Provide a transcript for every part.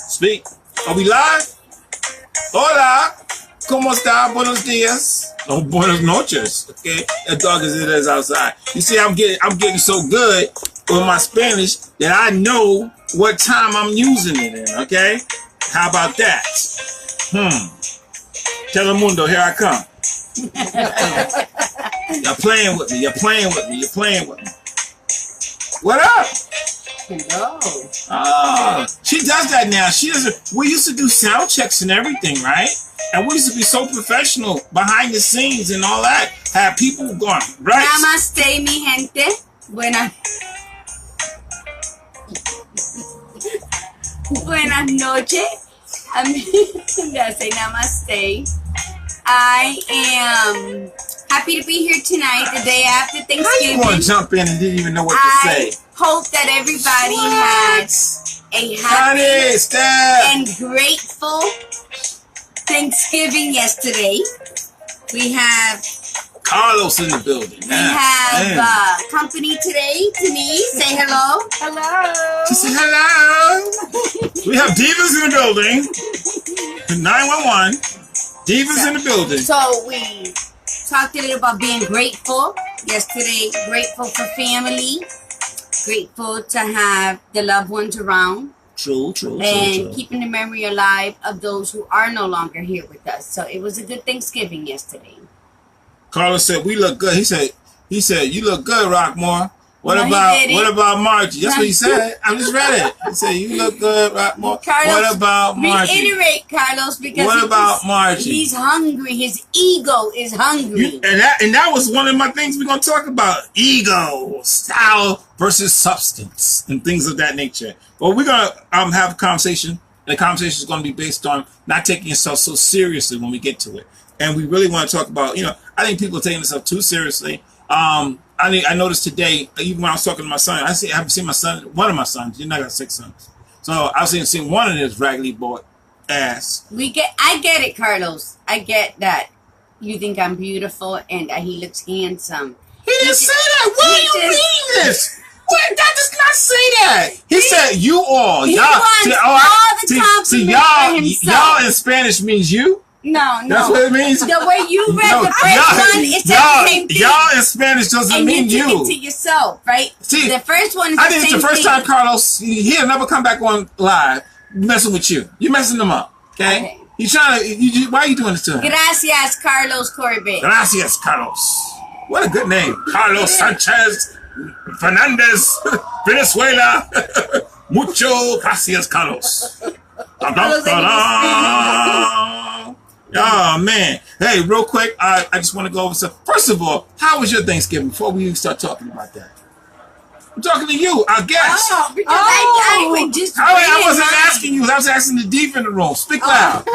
Speak. Are we live? Hola. ¿Cómo está? Buenos días. No, buenos noches. Okay. As dark as it is outside. You see, I'm getting so good with my Spanish that I know what time I'm using it in. Okay. How about that? Tell el mundo, here I come. You're playing with me. You're playing with me. You're playing with me. What up? Hello. Oh, she does that now. She doesn't. We used to do sound checks and everything, right? And we used to be so professional behind the scenes and all that. Have people going, right? Namaste, mi gente. Buenas noches. I say namaste. I am happy to be here tonight, the day after Thanksgiving. How you want to jump in and didn't even know what to say? Hope that everybody had a happy and grateful Thanksgiving yesterday. We have Carlos in the building. We have company today. Denise, say hello. Hello. Just say hello. We have divas in the building. 911. Divas in the building. So we talked a little about being grateful yesterday. Grateful for family. Grateful to have the loved ones around. True. And keeping the memory alive of those who are no longer here with us. So it was a good Thanksgiving yesterday. Carlos said we look good. He said you look good, Rockmore. What about Margie? That's what he said. I just read it. He said you look good, Rockmore. Carlos, what about Margie? Reiterate, Carlos, because what about Margie? He's hungry. His ego is hungry. And that was one of my things we're gonna talk about: ego, style versus substance, and things of that nature. Well, we're gonna have a conversation. The conversation is gonna be based on not taking yourself so seriously when we get to it. And we really want to talk about, I think people are taking themselves too seriously. I noticed today, even when I was talking to my son, I haven't seen my son, one of my sons. I got 6 sons. So I was seeing one of his raggedy boy ass. I get it, Carlos. I get that. You think I'm beautiful and he looks handsome. He didn't say that. Why are you reading this? What? That does not say that. He said you all. He y'all. wants all the compliments for himself. Y'all in Spanish means you? No. That's what it means? The way you read the first one, it says the same thing. Y'all in Spanish doesn't mean you. And you took it to yourself, right? See, the first one is I think it's the first time, Carlos, he'll never come back on live messing with you. You're messing him up, okay? You trying to, why are you doing this to him? Gracias, Carlos Corbett. Gracias, Carlos. What a good name. Carlos Sanchez Fernandez, Venezuela. Mucho gracias, Carlos. Oh, man. Hey, real quick, I just want to go over some. First of all, how was your Thanksgiving before we even start talking about that? I'm talking to you, I guess. Oh, because I wasn't asking you. I was asking the diva in the room. Speak loud.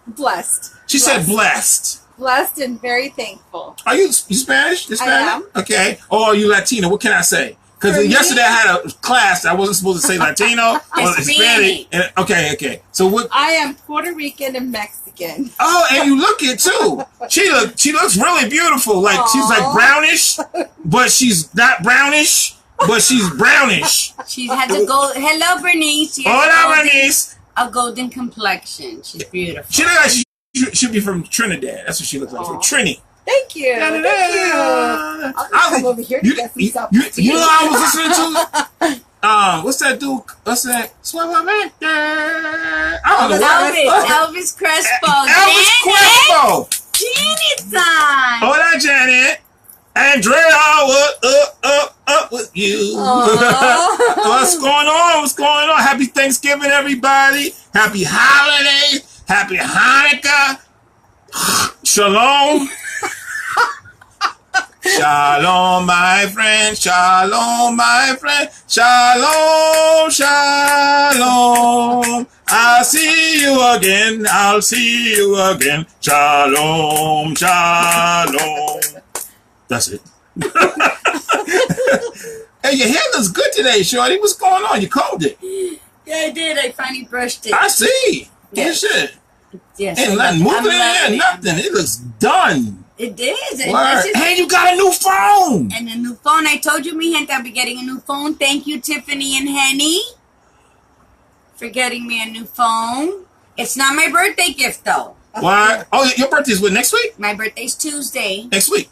Blessed. She said blessed. Blessed and very thankful. Are you Spanish? I am. Okay. Or are you Latino? What can I say? Because yesterday I had a class. I wasn't supposed to say Latino or Hispanic. Okay. So what? I am Puerto Rican and Mexican. Oh, and you look it too. She looks really beautiful. Like she's like brownish, but she's not brownish, but she's brownish. She had to go. Hello, Bernice. Hola, Bernice. A golden complexion. She's beautiful. She looks like she should be from Trinidad. That's what she looks like. From Trini. Thank you. Thank you. I'll come over here to get some stuff. You know what I was listening to? What's that dude? What's that? Suavemente. Elvis Crespo. Elvis Crespo. Janet's on. Hola, Janet. Andrea, what up with you? What's going on? Happy Thanksgiving, everybody. Happy holidays. Happy Hanukkah. Shalom. Shalom, my friend. Shalom, my friend. Shalom, shalom. I'll see you again. Shalom, shalom. That's it. Hey, your hair looks good today, Shorty. What's going on? You combed it. Yeah, I did. I finally brushed it. I see. Yes. Good shit. Yes. Ain't nothing moving in there, nothing. It looks done. It is. And you got a new phone. And a new phone. I told you, mi gente, I'll be getting a new phone. Thank you, Tiffany and Henny, for getting me a new phone. It's not my birthday gift, though. Why? Oh, your birthday's what, next week? My birthday's Tuesday. Next week?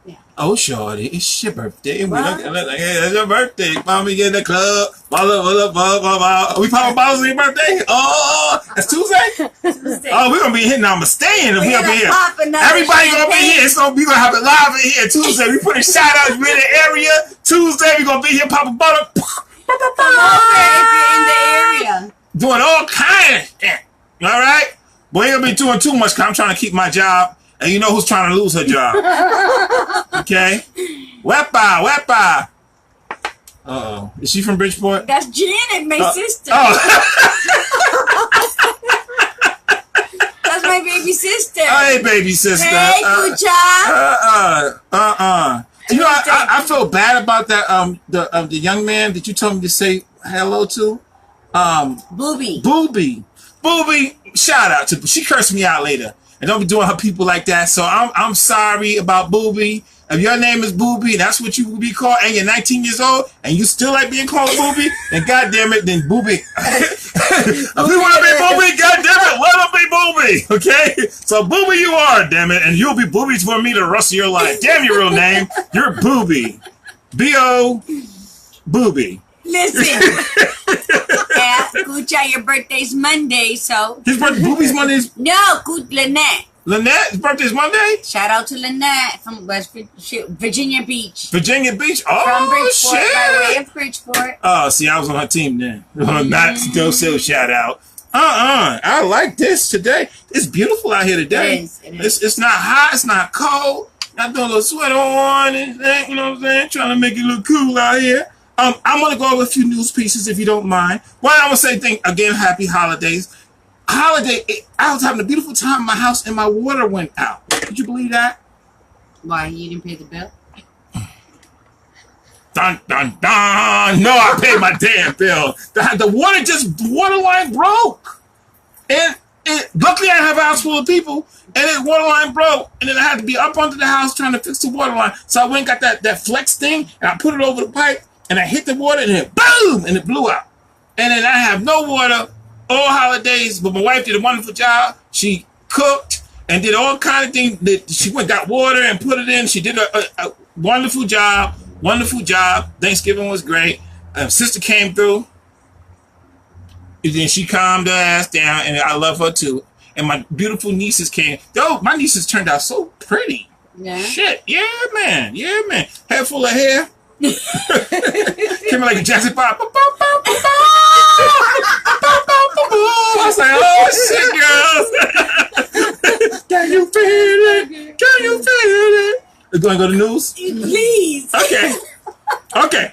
Yeah. Oh, shorty, it's your birthday. Hey, it's your birthday. Mommy in the club. We popping bottles on your birthday? Oh, that's Tuesday? Tuesday. Oh, we're going to be hitting Namaste if we up in here. Everybody going to be here. We're going to have it live in here Tuesday. We put a shout out. We're in the area. Tuesday, we're going to be here popping bottle. Come over if you're in the area. Doing all kind of shit. All right? Boy, ain't going to be doing too much because I'm trying to keep my job. And you know who's trying to lose her job. Okay? Wepa. Uh-oh. Is she from Bridgeport? That's Janet, my sister. Oh. That's my baby sister. Hey, baby sister. Hey, Kucha. You know, I feel bad about that. The young man that you told me to say hello to. Booby. Shout out to. She cursed me out later. And don't be doing her people like that. So I'm sorry about Booby. If your name is Booby, that's what you will be called, and you're 19 years old, and you still like being called Booby, then goddamn it, then Booby. If you want to be Booby, goddamn it, let him be Booby. Okay? So Booby you are, damn it, and you'll be Booby for me the rest of your life. Damn your real name. You're Booby. B-O Booby. Listen. Yeah, Kucha, your birthday's Monday, so. His birthday, Booby's Monday is? No, Lynette. Lynette, his birthday's Monday? Shout out to Lynette from Virginia Beach. Virginia Beach? Oh, from Bridgeport, shit. by way of Bridgeport. Oh, see, I was on her team then. Not still shout out. I like this today. It's beautiful out here today. It is. It's not hot. It's not cold. I throw a little sweater on and you know what I'm saying? Trying to make it look cool out here. I'm going to go over a few news pieces if you don't mind. Well, I'm going to say again, happy holidays. I was having a beautiful time in my house and my water went out. Could you believe that? Why? You didn't pay the bill? Dun, dun, dun. No, I paid my damn bill. The water line broke. And luckily I have a house full of people. And the water line broke. And then I had to be up under the house trying to fix the water line. So I went and got that flex thing and I put it over the pipe. And I hit the water and then boom! And it blew out. And then I have no water all holidays. But my wife did a wonderful job. She cooked and did all kind of things. She went got water and put it in. She did a wonderful job. Wonderful job. Thanksgiving was great. Sister came through. And then she calmed her ass down. And I love her too. And my beautiful nieces came. Though my nieces turned out so pretty. Yeah. Shit. Yeah, man. Head full of hair. Came in like a Jackson 5. I was like, oh shit, girls. Can you feel it? Can you feel it? We're going to go to news? Please. Okay.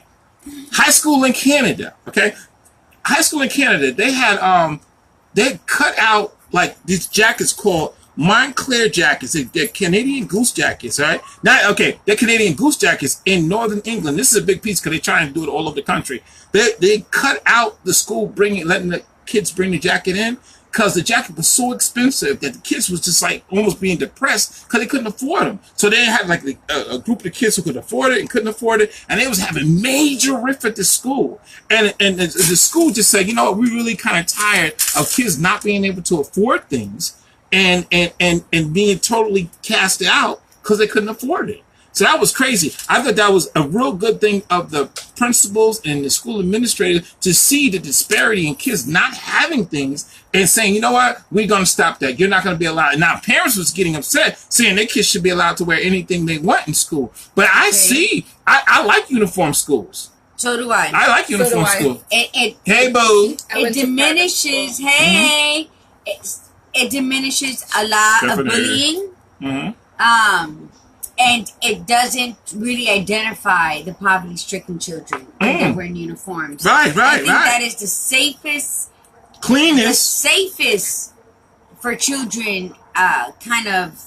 High school in Canada. Okay. High school in Canada. They had they cut out like these jackets called Montclair jackets. They're Canadian goose jackets, right? They're Canadian goose jackets in Northern England. This is a big piece because they're trying to do it all over the country. They cut out the school letting the kids bring the jacket in because the jacket was so expensive that the kids was just like almost being depressed because they couldn't afford them. So they had like a group of kids who could afford it and couldn't afford it, and they was having major riff at the school. And the school just said, you know what, we're really kind of tired of kids not being able to afford things. And being totally cast out because they couldn't afford it. So that was crazy. I thought that was a real good thing of the principals and the school administrators to see the disparity in kids not having things and saying, you know what, we're going to stop that. You're not going to be allowed. And now parents was getting upset saying their kids should be allowed to wear anything they want in school. But I like uniform schools. So do I. I like uniform schools. Hey, boo. It diminishes, it diminishes a lot of bullying. Mm-hmm. And it doesn't really identify the poverty-stricken children when they're wearing uniforms. Right. I think that is the safest, safest for children kind of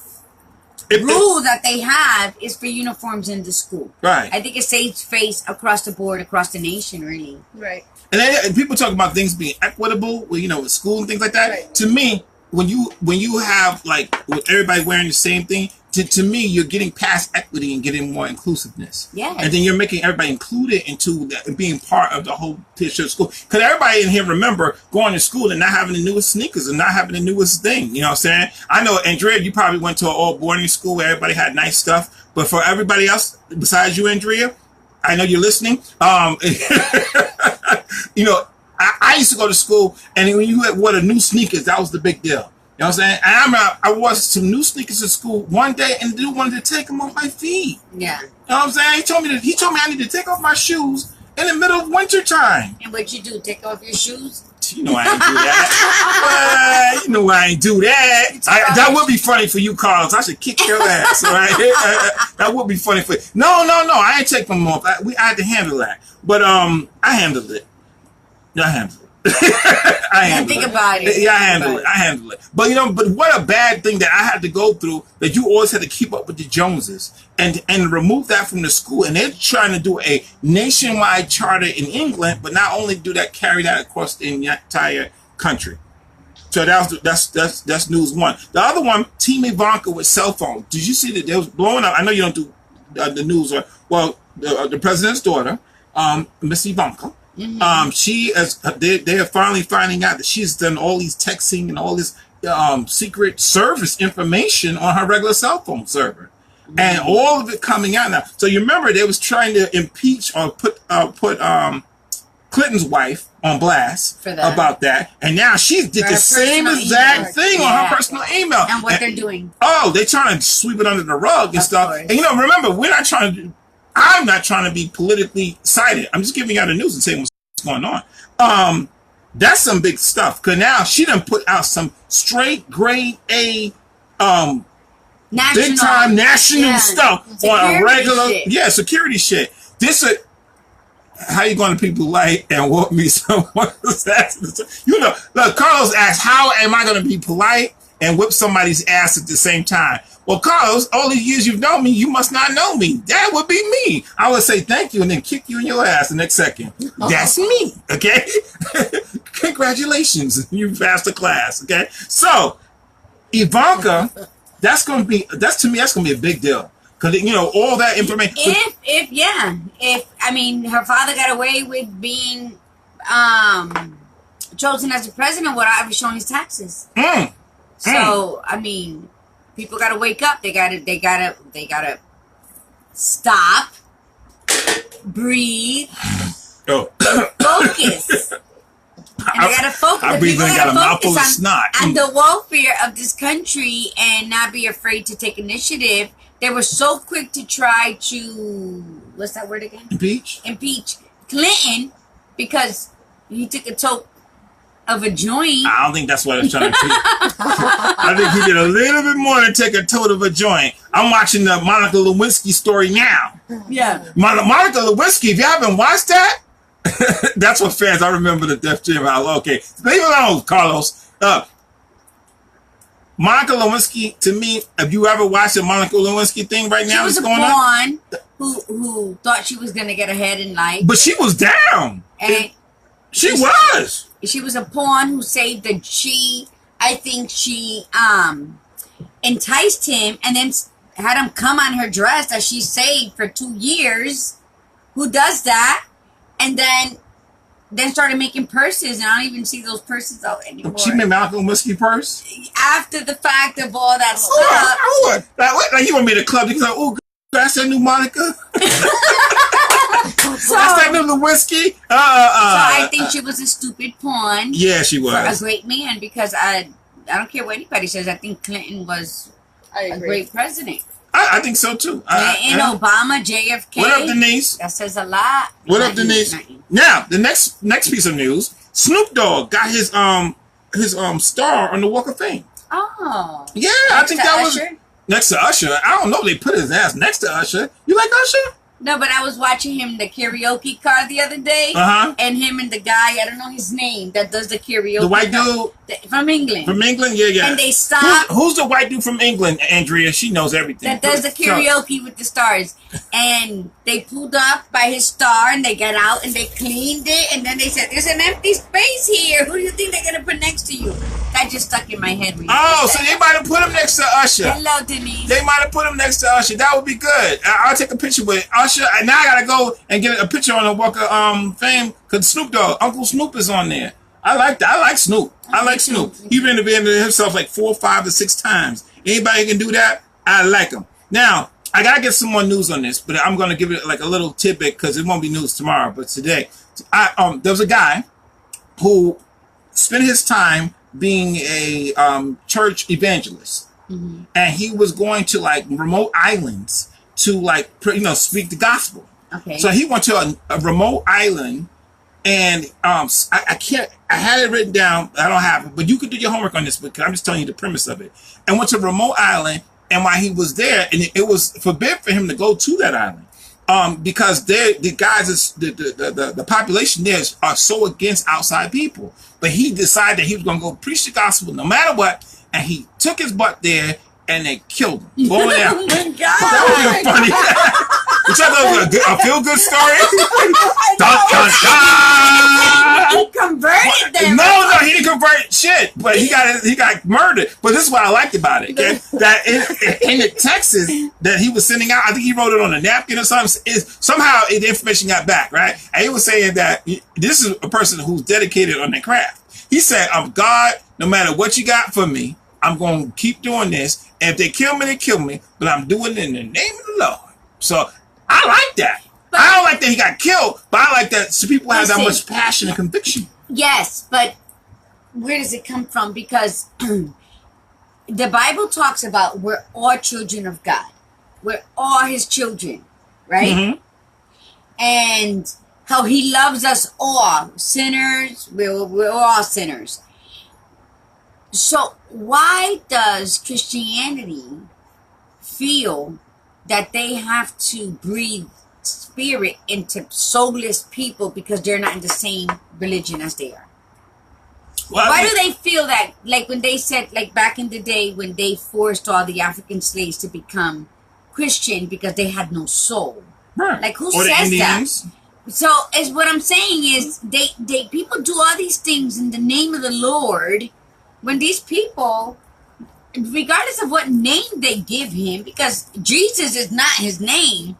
rule that they have is for uniforms in the school. Right. I think it saves face across the board, across the nation, really. Right. And people talk about things being equitable, with school and things like that. Right. To me, when you have like with everybody wearing the same thing, to me, you're getting past equity and getting more inclusiveness. Yes. And then you're making everybody included into that and being part of the whole picture of school. Because everybody in here remember going to school and not having the newest sneakers and not having the newest thing. You know what I'm saying? I know, Andrea, you probably went to an all boarding school where everybody had nice stuff. But for everybody else, besides you, Andrea, I know you're listening. You know, I used to go to school, and when you wore the new sneakers, that was the big deal. You know what I'm saying? And I wore some new sneakers at school one day, and the dude wanted to take them off my feet. Yeah. You know what I'm saying? He told me I need to take off my shoes in the middle of winter time. And what you do? Take off your shoes? You know I ain't do that. You know I ain't do that. That would be funny for you, Carlos. I should kick your ass, all right? That would be funny for you. No. I ain't take them off. I had to handle that. But I handled it. I handled it. I handle about it. Yeah, I handle it. But you know, but what a bad thing that I had to go through, that you always had to keep up with the Joneses and remove that from the school. And they're trying to do a nationwide charter in England, but not only do that, carry that across the entire country. So that's news one. The other one, Team Ivanka with cell phone. Did you see that they was blowing up? I know you don't do the news. The president's daughter, Miss Ivanka. Mm-hmm. They are finally finding out that she's done all these texting and all this secret service information on her regular cell phone server, and all of it coming out now. So you remember they was trying to impeach or put Clinton's wife on blast about that, and now she did the same exact thing on her personal email. And what they're doing? Oh, they're trying to sweep it under the rug and stuff. Course. And you know, remember, I'm not trying to be politically sided. I'm just giving out the news and saying what's going on. That's some big stuff. Cause now she done put out some straight grade A, big time national stuff on a regular, security shit. How you going to be polite and whoop me? Someone was asking, you know, look, Carlos asked, how am I going to be polite and whip somebody's ass at the same time? Well, Carlos, all the years you've known me, you must not know me. That would be me. I would say thank you and then kick you in your ass the next second. That's me, okay? Congratulations, you passed the class, okay? So, Ivanka, that's to me, that's going to be a big deal. Because, you know, all that information. If I mean, her father got away with being chosen as the president without showing his taxes. So, I mean, people gotta wake up. They gotta stop, breathe, focus. And they gotta focus. I breathe and got a mouthful of snot. On the welfare of this country and not be afraid to take initiative. They were so quick to try to, what's that word again? Impeach Clinton because he took a toke of a joint. I don't think that's what I was trying to do. I think he did a little bit more than take a tote of a joint. I'm watching the Monica Lewinsky story now. Yeah. Monica Lewinsky, if you haven't watched that, that's what fans, I remember the Def Jam. Okay, leave it alone, Carlos. Monica Lewinsky, to me, have you ever watched the Monica Lewinsky thing right now? She was a pawn who thought she was going to get ahead in life. But she was down. And she was. She was a pawn who saved I think she enticed him and then had him come on her dress that she saved for 2 years. Who does that? And then started making purses, and I don't even see those purses out anymore. She made Monica Lewinsky purse? After the fact of all that stuff. Like you want me to club? You like, oh, that's that new Monica? That's that new Lewinsky? So I think she was a stupid pawn. Yeah, she was. For a great man, because I don't care what anybody says. I think Clinton was a great president. I think so too. And Obama, JFK. What up, Denise? That says a lot. What up, Denise? Now, the next piece of news: Snoop Dogg got his star on the Walk of Fame. Oh. Yeah, I think that was Usher? next to Usher. I don't know. They put his ass next to Usher. You like Usher? No, but I was watching him the karaoke car the other day, and him and the guy, I don't know his name, that does the karaoke. The white dude. From England. From England, yeah. And they stopped. Who's the white dude from England, Andrea? She knows everything. That does the karaoke with the stars. And they pulled up by his star and they got out and they cleaned it. And then they said, there's an empty space here. Who do you think they're going to put next to you? That just stuck in my head. So they might have put him next to Usher. Hello, Denise. They might have put him next to Usher. That would be good. I'll take a picture with Usher. And now I got to go and get a picture on the Walk of Fame because Snoop Dogg, Uncle Snoop is on there. I like that. I like Snoop. I like Snoop. He reinvented himself like 4, 5, or 6 times. Anybody can do that? I like him. Now, I got to get some more news on this, but I'm going to give it like a little tidbit because it won't be news tomorrow, but today. There was a guy who spent his time being a church evangelist. Mm-hmm. And he was going to like remote islands to like, speak the gospel. Okay. So he went to a remote island. And I had it written down. I don't have it, but you could do your homework on this because I'm just telling you the premise of it. And went to a remote island, and while he was there, and it was forbidden for him to go to that island, because the guys, the population there are so against outside people. But he decided that he was going to go preach the gospel no matter what, and he took his butt there, and they killed him. Oh my God! That was funny. Which I thought was a feel-good story. He converted them. No, he didn't convert shit. But he got murdered. But this is what I liked about it. Okay? That in the Texas that he was sending out, I think he wrote it on a napkin or something. Somehow the information got back, right? And he was saying that this is a person who's dedicated on their craft. He said, "I'm God. No matter what you got for me, I'm going to keep doing this. And if they kill me, they kill me. But I'm doing it in the name of the Lord." So I like that. But I don't like that he got killed, but I like that people have that much passion and conviction. Yes, but where does it come from? Because the Bible talks about we're all children of God. We're all his children, right? Mm-hmm. And how he loves us all. Sinners, we're all sinners. So why does Christianity feel that they have to breathe spirit into soulless people because they're not in the same religion as they are? Well, why do they feel that, like when they said, like back in the day when they forced all the African slaves to become Christian because they had no soul? Right. Like who says that? So is what I'm saying is they people do all these things in the name of the Lord when these people, regardless of what name they give him, because Jesus is not his name,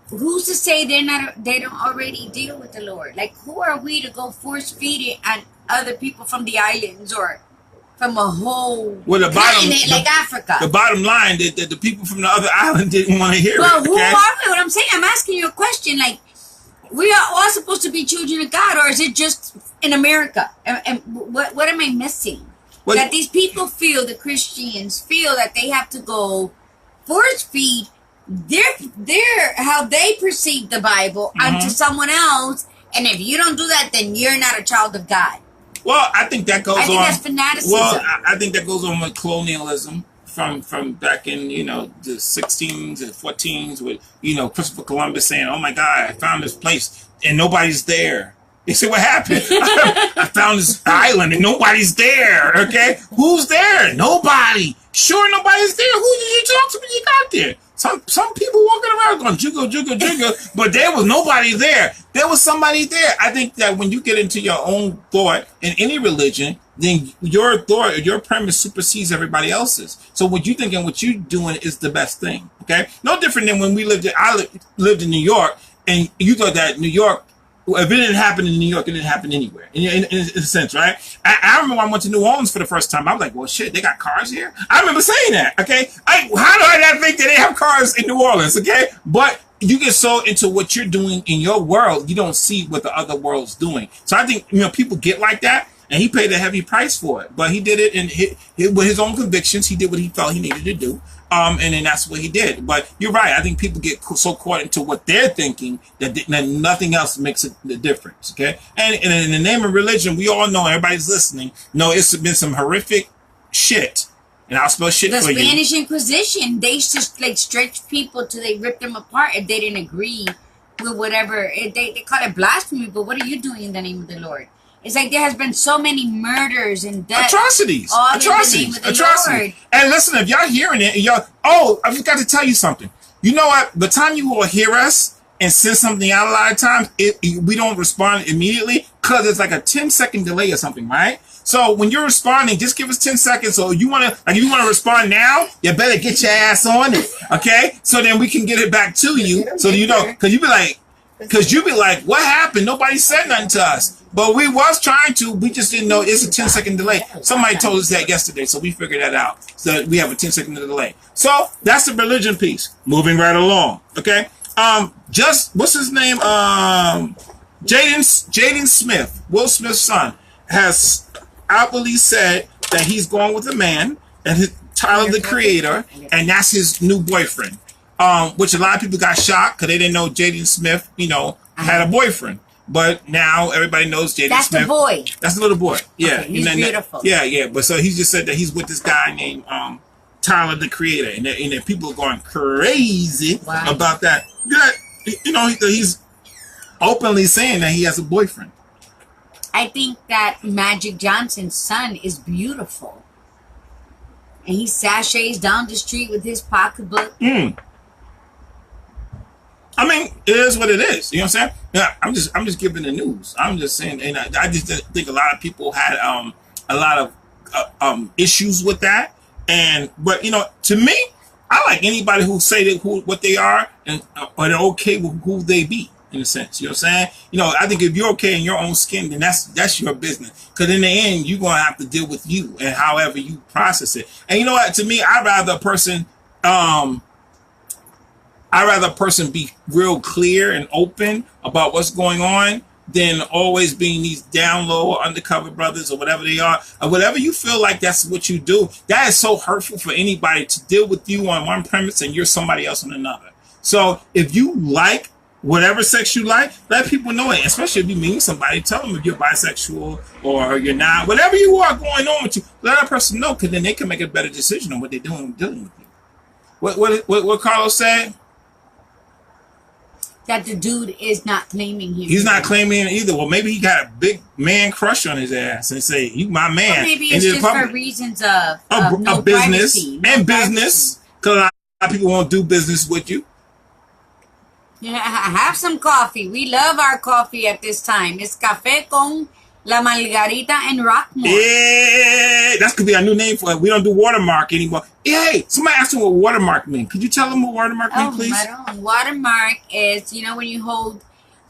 who's to say they don't already deal with the Lord? Like, who are we to go force feed it on other people from the islands or from a whole continent like Africa? The bottom line that the people from the other island didn't want to hear well, it. Well, who are we? What I'm saying, I'm asking you a question. Like, we are all supposed to be children of God, or is it just in America? And what am I missing? Well, that these people feel, the Christians feel that they have to go force feed their how they perceive the Bible onto someone else, and if you don't do that, then you're not a child of God. Well, I think that goes on. I think that's fanaticism. Well, I think that goes on with colonialism from back in, the 16s and 14s with, Christopher Columbus saying, "Oh my God, I found this place and nobody's there." They say, "What happened?" I found this island and nobody's there. Okay, who's there? Nobody. Sure, nobody's there. Who did you talk to when you got there? Some people walking around going jiggle, jiggle, jiggle, but there was nobody there. There was somebody there. I think that when you get into your own thought in any religion, then your thought or your premise supersedes everybody else's. So what you think and what you're doing is the best thing. Okay, no different than when I lived in New York, and you thought that New York, if it didn't happen in New York, it didn't happen anywhere. In a sense, right? I remember when I went to New Orleans for the first time. I was like, "Well, shit, they got cars here." I remember saying that. Okay, how do I not think that they have cars in New Orleans? Okay, but you get so into what you're doing in your world, you don't see what the other world's doing. So I think people get like that, and he paid a heavy price for it. But he did it with his own convictions. He did what he felt he needed to do. And then that's what he did. But you're right. I think people get so caught into what they're thinking that nothing else makes the difference. Okay. And in the name of religion, we all know, everybody's listening, it's been some horrific shit. And I'll spell shit for you. The Spanish Inquisition, they just stretch people till they rip them apart if they didn't agree with whatever. They call it blasphemy, but what are you doing in the name of the Lord? It's like there has been so many murders and deaths. Atrocities. All in the name Atrocities. of the Atrocities. Lord. And listen, if y'all hearing it, and y'all, I forgot to tell you something. You know what? The time you will hear us and send something out a lot of times, we don't respond immediately because it's like a 10-second delay or something, right? So when you're responding, just give us 10 seconds. So if you want to respond now, you better get your ass on it, okay? So then we can get it back to you. So you know, because you be like, what happened? Nobody said nothing to us. But we was trying to. We just didn't know it's a 10-second delay. Somebody told us that yesterday, so we figured that out. So we have a 10-second delay. So that's the religion piece. Moving right along, okay? What's his name? Jaden Smith, Will Smith's son, has outwardly said that he's going with a man, and Tyler the Creator, and that's his new boyfriend. Which a lot of people got shocked because they didn't know Jaden Smith, had a boyfriend. But now everybody knows Jaden Smith. That's the boy. That's the little boy. Yeah, okay, he's beautiful. Yeah. But so he just said that he's with this guy named Tyler the Creator, and then people are going crazy about that. He's openly saying that he has a boyfriend. I think that Magic Johnson's son is beautiful. And he sachets down the street with his pocketbook. I mean, it is what it is. You know what I'm saying? Yeah, I'm just giving the news. I'm just saying, and I just think a lot of people had a lot of issues with that. But to me, I like anybody who say that what they are and they're okay with who they be. In a sense, you know what I'm saying? I think if you're okay in your own skin, then that's your business. Because in the end, you're gonna have to deal with you and however you process it. And you know what? To me, I'd rather a person be real clear and open about what's going on than always being these down low or undercover brothers or whatever they are, or whatever you feel like that's what you do. That is so hurtful for anybody to deal with you on one premise and you're somebody else on another. So if you like whatever sex you like, let people know it. Especially if you meet somebody, tell them if you're bisexual or you're not. Whatever you are going on with you, let that person know, because then they can make a better decision on what they're doing dealing with you. What Carlos said? That the dude is not claiming him. He's not claiming him either. Well, maybe he got a big man crush on his ass and say, "You my man." Or maybe it's just for reasons of no business privacy, and business, because a lot of people won't do business with you. Yeah, have some coffee. We love our coffee at this time. It's café con la Margarita and Rockmore. Yeah, that could be our new name for it. We don't do watermark anymore. Hey, somebody asked me what watermark means. Could you tell them what watermark means, please? Madam. Watermark is, when you hold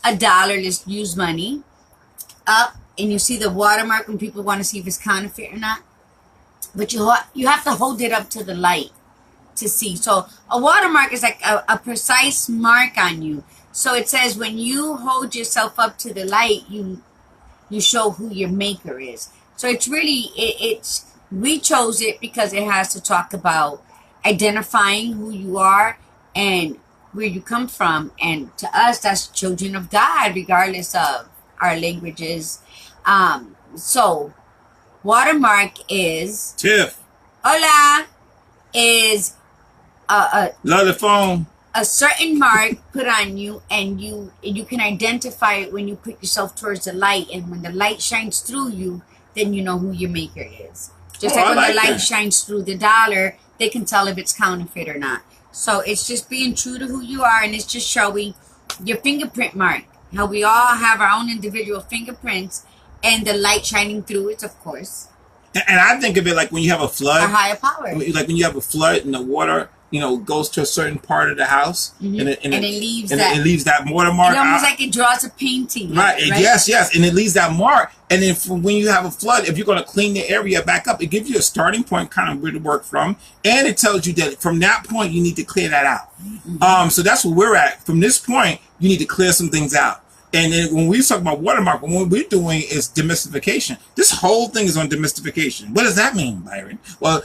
$1, let's use money, up, and you see the watermark when people want to see if it's counterfeit or not. But you have to hold it up to the light to see. So a watermark is like a precise mark on you. So it says when you hold yourself up to the light, you show who your maker is. So it's really, we chose it because it has to talk about identifying who you are and where you come from. And to us, that's children of God, regardless of our languages. So watermark is... Tiff. Hola. Is... Love the phone. A certain mark put on you, and you can identify it when you put yourself towards the light, and when the light shines through you, then you know who your maker is. Just like when the light shines through the dollar, they can tell if it's counterfeit or not. So it's just being true to who you are, and it's just showing your fingerprint mark. How we all have our own individual fingerprints, and the light shining through it, of course. And I think of it like when you have a flood. A higher power. Like when you have a flood and the water, goes to a certain part of the house, and it leaves that watermark. It's almost like it draws a painting. Right. Yes. And it leaves that mark. And then when you have a flood, if you're going to clean the area back up, it gives you a starting point kind of where to work from. And it tells you that from that point, you need to clear that out. Mm-hmm. So that's where we're at. From this point, you need to clear some things out. And then when we talk about watermark, what we're doing is demystification. This whole thing is on demystification. What does that mean, Byron? Well,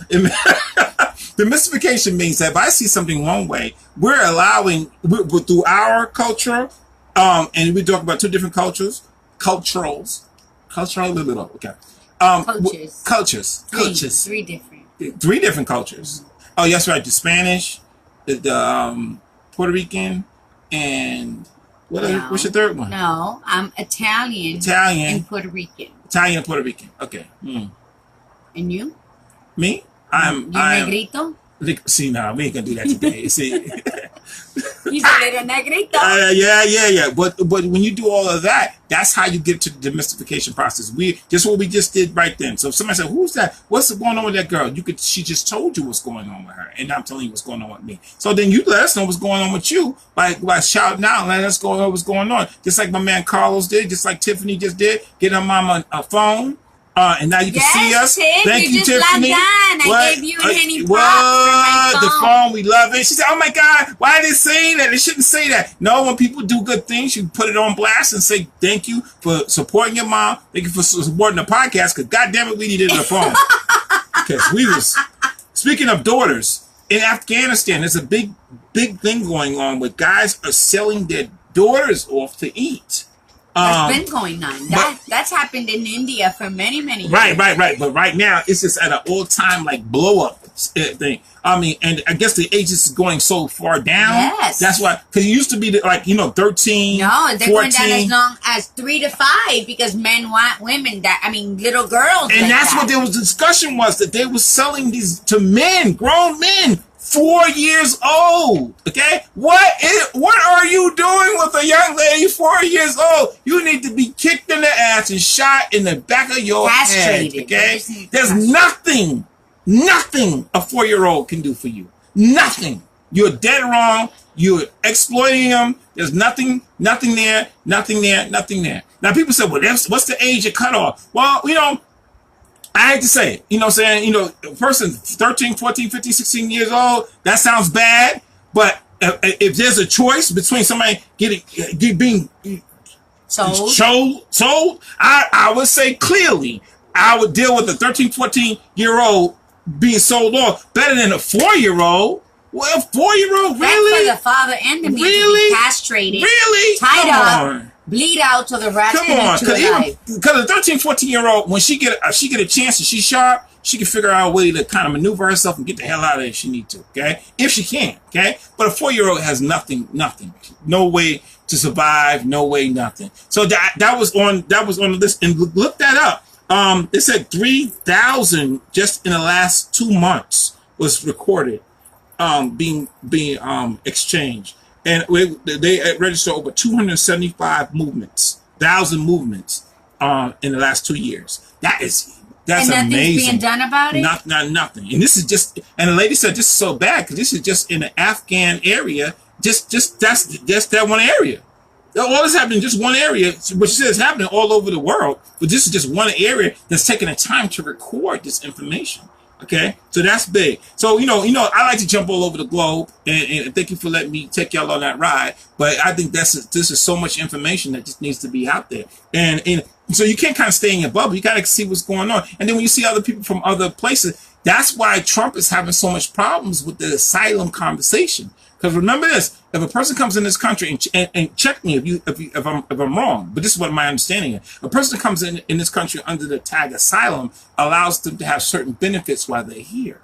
demystification means that if I see something one way, we're allowing, through our culture, and we talk about two different cultures, cultural, okay. Cultures. Three different cultures. Oh, yes, right. The Spanish, the Puerto Rican, and What's your third one? No, I'm Italian. And Puerto Rican. Italian and Puerto Rican. Okay. And you? Me? I'm negrito? See, nah, we ain't gonna do that today. See, he's a little negrito. Yeah. But when you do all of that, that's how you get to the demystification process. Just what we just did right then. So if somebody said, "Who's that? What's going on with that girl?" She just told you what's going on with her, and I'm telling you what's going on with me. So then you let us know what's going on with you by shouting out, and letting us know what's going on. Just like my man Carlos did, just like Tiffany just did. Get her mama a phone. And now you can see us. Tiff, Thank you, Tiffany. I gave you any props for my phone. The phone, we love it. She said, "Oh my God, why did it say that? It shouldn't say that." No, when people do good things, you put it on blast and say, "Thank you for supporting your mom. Thank you for supporting the podcast." Because goddamn it, we needed the phone. Because we was speaking of daughters in Afghanistan. There's a big thing going on where guys are selling their daughters off to eat. That's been going on. That's happened in India for many years. Right. But right now, it's just at an all-time blow up thing. I mean, and I guess the age is going so far down. Yes. That's why, because it used to be 13. No, they're 14. going down as long as 3 to 5 because men want women little girls. And that's what there was discussion was that they were selling these to men, grown men. 4 years old. Okay, what are you doing with a young lady 4 years old? You need to be kicked in the ass and shot in the back of your head. Okay, there's nothing a 4-year-old can do for you. Nothing. You're dead wrong. You're exploiting them. There's nothing there. Now people say, well, what's the age of cutoff? Well, I hate to say it, what I'm saying? A person 13, 14, 15, 16 years old, that sounds bad. But if there's a choice between somebody being sold, I would say clearly, I would deal with a 13, 14-year-old being sold off better than a 4-year-old. Well, a 4-year-old, really? That's for the father and the man to be castrated, really? tied up, bleed out to the rats. Come on, because a 13, 14-year-old, when she get a chance and she's sharp, she can figure out a way to kind of maneuver herself and get the hell out of there if she need to. Okay, if she can. Okay, but a 4-year-old has nothing, no way to survive, no way, nothing. So that was on the list, and look that up. It said 3,000 just in the last 2 months was recorded, being exchanged. And they registered over 275,000 movements in the last 2 years. That's and amazing. Being done about it? Nothing. And this is just. And the lady said this is so bad because this is just in the Afghan area. Just that one area. All this happening in just one area, but she says it's happening all over the world. But this is just one area that's taking the time to record this information. Okay, so that's big. So I like to jump all over the globe, and thank you for letting me take y'all on that ride. But I think this is so much information that just needs to be out there, and so you can't kind of stay in your bubble. You got to see what's going on, and then when you see other people from other places, that's why Trump is having so much problems with the asylum conversation. Because remember this: if a person comes in this country and check me if I'm wrong, but this is what my understanding is. A person comes in this country under the tag asylum allows them to have certain benefits while they're here.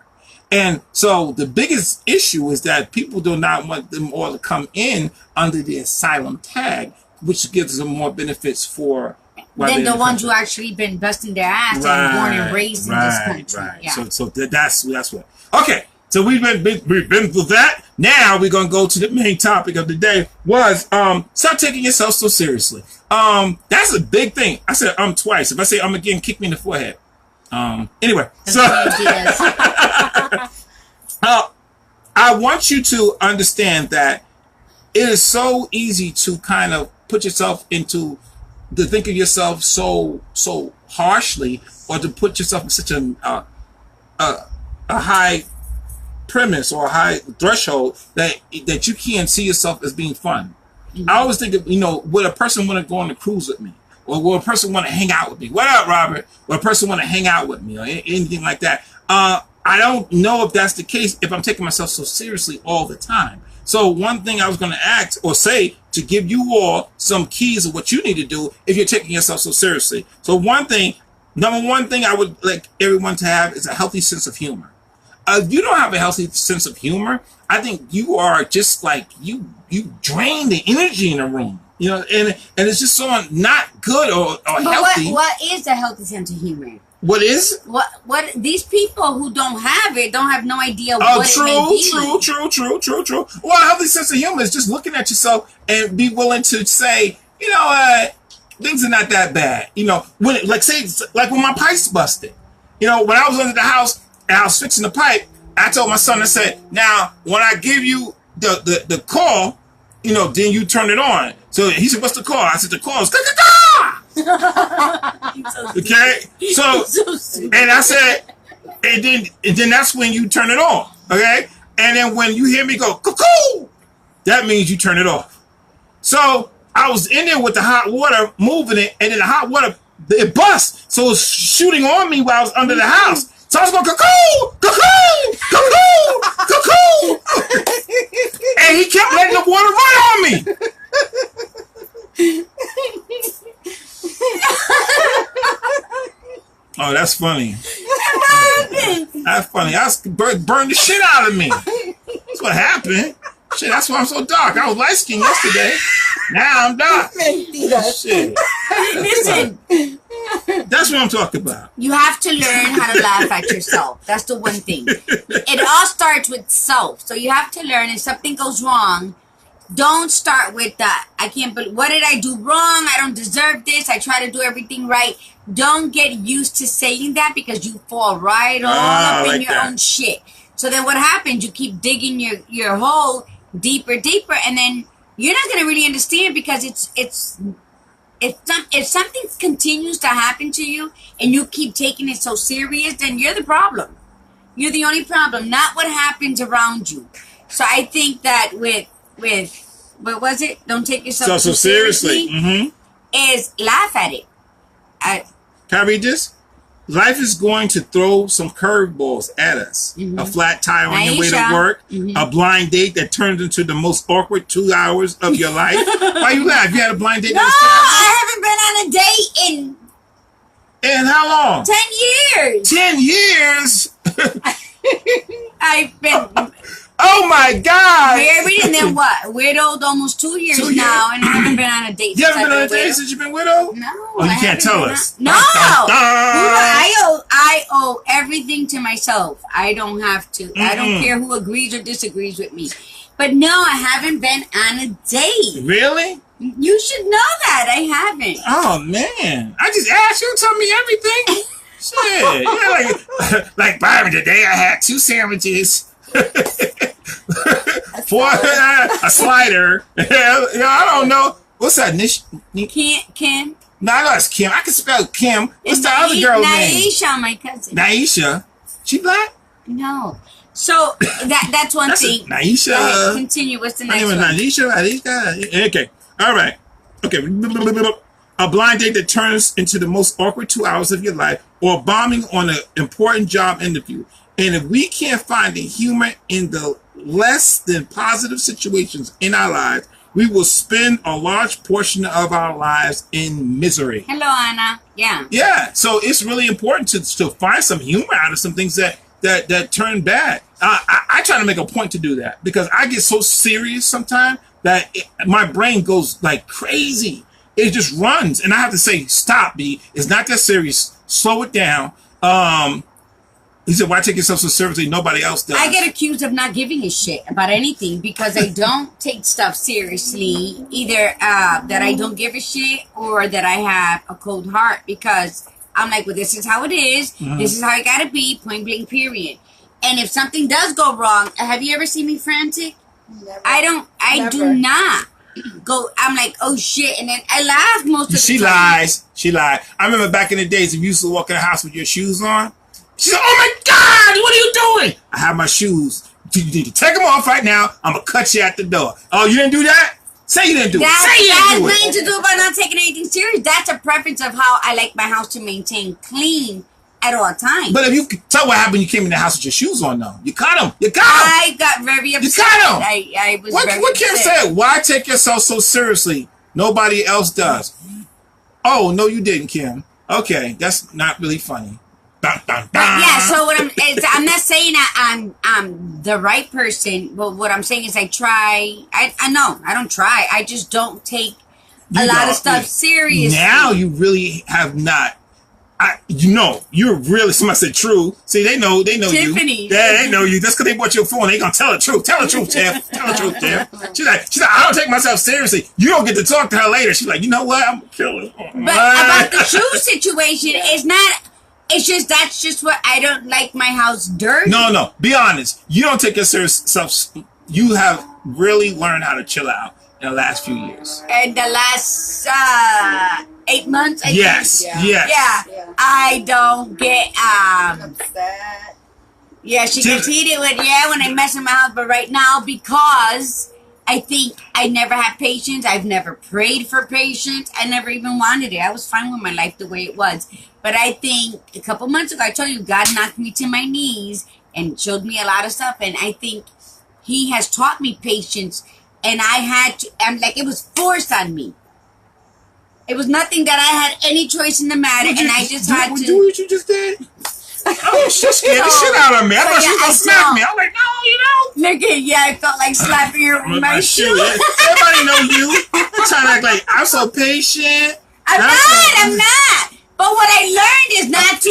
And so the biggest issue is that people do not want them all to come in under the asylum tag, which gives them more benefits for. Than the ones who actually been busting their ass and born and raised in this country. Right. Yeah. So that's what. Okay. So we've been through that. Now we're gonna go to the main topic of the day. Was stop taking yourself so seriously. That's a big thing. I said twice. If I say again, kick me in the forehead. Anyway, so I want you to understand that it is so easy to kind of put yourself into to think of yourself so harshly, or to put yourself in such a high premise or a high threshold that you can't see yourself as being fun. Mm-hmm. I always think of, would a person want to go on a cruise with me? Or will a person want to hang out with me? What up, Robert? Will a person want to hang out with me? Or anything like that? I don't know if that's the case if I'm taking myself so seriously all the time. So one thing I was going to ask or say to give you all some keys of what you need to do if you're taking yourself so seriously. So number one thing I would like everyone to have is a healthy sense of humor. If you don't have a healthy sense of humor, I think you are just like you drain the energy in a room. You know, and it's just so not good or But healthy. what is a healthy sense of humor? What is? What these people who don't have it don't have no idea what it may be. True. Well, a healthy sense of humor is just looking at yourself and be willing to say, you know, things are not that bad. You know, when like when my pipes busted. You know, when I was under the house and I was fixing the pipe, I told my son, I said, now when I give you the call, you know, then you turn it on. So he said, what's the call? I said, the call is okay. So and I said, and then that's when you turn it on. Okay. And then when you hear me go cuckoo, that means you turn it off. So I was in there with the hot water moving it, and then the hot water it bust. So it was shooting on me while I was under the house. So I was going cuckoo, cuckoo, cuckoo, cuckoo. And he kept letting the water run on me. Oh, that's funny. That's funny. Burned the shit out of me. That's what happened. Shit, that's why I'm so dark. I was light skinned yesterday. Now I'm dark. Shit. Listen. That's what I'm talking about. You have to learn how to laugh at yourself. That's the one thing. It all starts with self. So you have to learn if something goes wrong, don't start with that. I can't believe, what did I do wrong? I don't deserve this. I try to do everything right. Don't get used to saying that because you fall right all up in your own shit. So then what happens? You keep digging your hole deeper, and then you're not going to really understand because if something continues to happen to you and you keep taking it so serious, then you're the problem. You're the only problem, not what happens around you. So I think that with what was it? Don't take yourself so seriously. Mm-hmm. Is laugh at it. Can I read this? Life is going to throw some curveballs at us. Mm-hmm. A flat tire on your way to work. Mm-hmm. A blind date that turns into the most awkward 2 hours of your life. Why you laugh? You had a blind date? No, I haven't been on a date in how long? 10 years. 10 years? I've been... Oh my God! Married and then what? Widowed almost 2 years now, and I haven't been on a date. You haven't been on a date since you've been widowed? No. Oh, you can't tell us. No. I owe everything to myself. I don't have to. I don't care who agrees or disagrees with me. But no, I haven't been on a date. Really? You should know that. I haven't. Oh man! I just asked you to tell me everything. Shit. Yeah, like Byron, today I had 2 sandwiches. For a slider. I don't know. What's that? Kim? No, I know it's Kim. I can spell Kim. What's the other girl's name? Naisha, my cousin. Naisha. She black? No. So that's one thing. Naisha. Go ahead, continue. What's the next one? Naisha. Okay. All right. Okay. A blind date that turns into the most awkward 2 hours of your life, or bombing on an important job interview. And if we can't find the humor in the less than positive situations in our lives, we will spend a large portion of our lives in misery. Hello, Anna. Yeah. Yeah. So it's really important to find some humor out of some things that turn bad. I try to make a point to do that because I get so serious sometimes that my brain goes like crazy. It just runs. And I have to say, stop, B. It's not that serious. Slow it down. He said, why take yourself so seriously? Nobody else does. I get accused of not giving a shit about anything because I don't take stuff seriously. Either that I don't give a shit or that I have a cold heart because I'm like, well, this is how it is. Mm-hmm. This is how it gotta be, point blank, period. And if something does go wrong, have you ever seen me frantic? Never. I do not go, I'm like, oh shit. And then I laugh most of the time. She lies. I remember back in the days, if you used to walk in the house with your shoes on, she said, oh my God, what are you doing? I have my shoes. You need to take them off right now. I'm going to cut you at the door. Oh, you didn't do that? Say you didn't do it. Say you didn't do it. That has nothing to do about not taking anything serious. That's a preference of how I like my house to maintain clean at all times. But if you could tell what happened when you came in the house with your shoes on, though. You cut them. You cut them. I got very upset. You cut them. I was very What Kim said? Why take yourself so seriously? Nobody else does. Oh, no, you didn't, Kim. Okay, that's not really funny. Dun, dun, dun. Yeah, so what I'm not saying that I'm the right person, but what I'm saying is I try. I know I don't try. I just don't take a lot of stuff seriously. Now you really have not. You're really. Somebody said true. See, they know Tiffany. you. Yeah, they know you. That's because they bought your phone. They gonna tell the truth. Tell the truth, Jeff. Tell the truth, Jeff. She's like, I don't take myself seriously. You don't get to talk to her later. She's like, you know what? I'm killing. But about the shoe situation, it's not. It's just that's just what I don't like. My house dirty. No. Be honest. You don't take yourself. You have really learned how to chill out in the last few years. In the last 8 months, I think. Yes. Yeah. I don't get Upset. Yeah, she gets heated when I mess in my house, but right now because I think I never had patience. I've never prayed for patience. I never even wanted it. I was fine with my life the way it was. But I think a couple months ago, I told you, God knocked me to my knees and showed me a lot of stuff. And I think He has taught me patience. And I had to, it was forced on me. It was nothing that I had any choice in the matter. And I just had to. Do what you just did? Oh, she scared the shit out of me. I thought she was going to smack me. I'm like, no, you know. Look at, I felt like slapping her with my shoe. Everybody know you. You're trying to act like, I'm so patient. I'm not. But what I learned is not to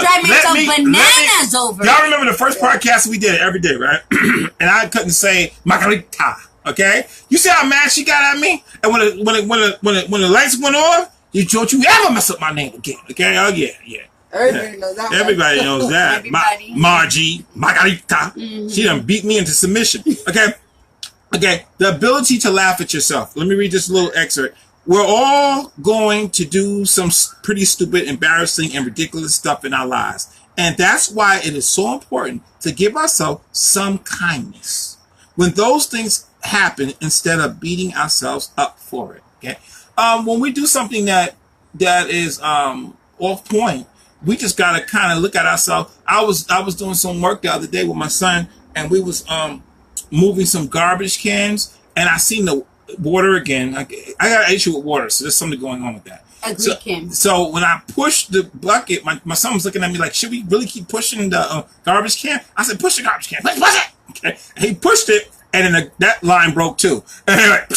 drive myself bananas over. Y'all remember the first podcast we did every day, right? And I couldn't say Margarita, okay? You see how mad she got at me? And when the lights went off, don't you ever mess up my name again, okay? Oh yeah. Everybody knows that. Everybody knows that. Everybody. Margarita. Mm-hmm. She done beat me into submission. Okay. The ability to laugh at yourself. Let me read this little excerpt. We're all going to do some pretty stupid, embarrassing, and ridiculous stuff in our lives. And that's why it is so important to give ourselves some kindness when those things happen instead of beating ourselves up for it. Okay. When we do something that is off point, we just gotta kind of look at ourselves. I was doing some work the other day with my son, and we was moving some garbage cans, and I seen the water again. I got an issue with water, so there's something going on with that. So when I pushed the bucket, my son was looking at me like, should we really keep pushing the garbage can? I said, push the garbage can. Push it. Okay. And he pushed it, and then that line broke too. And he like,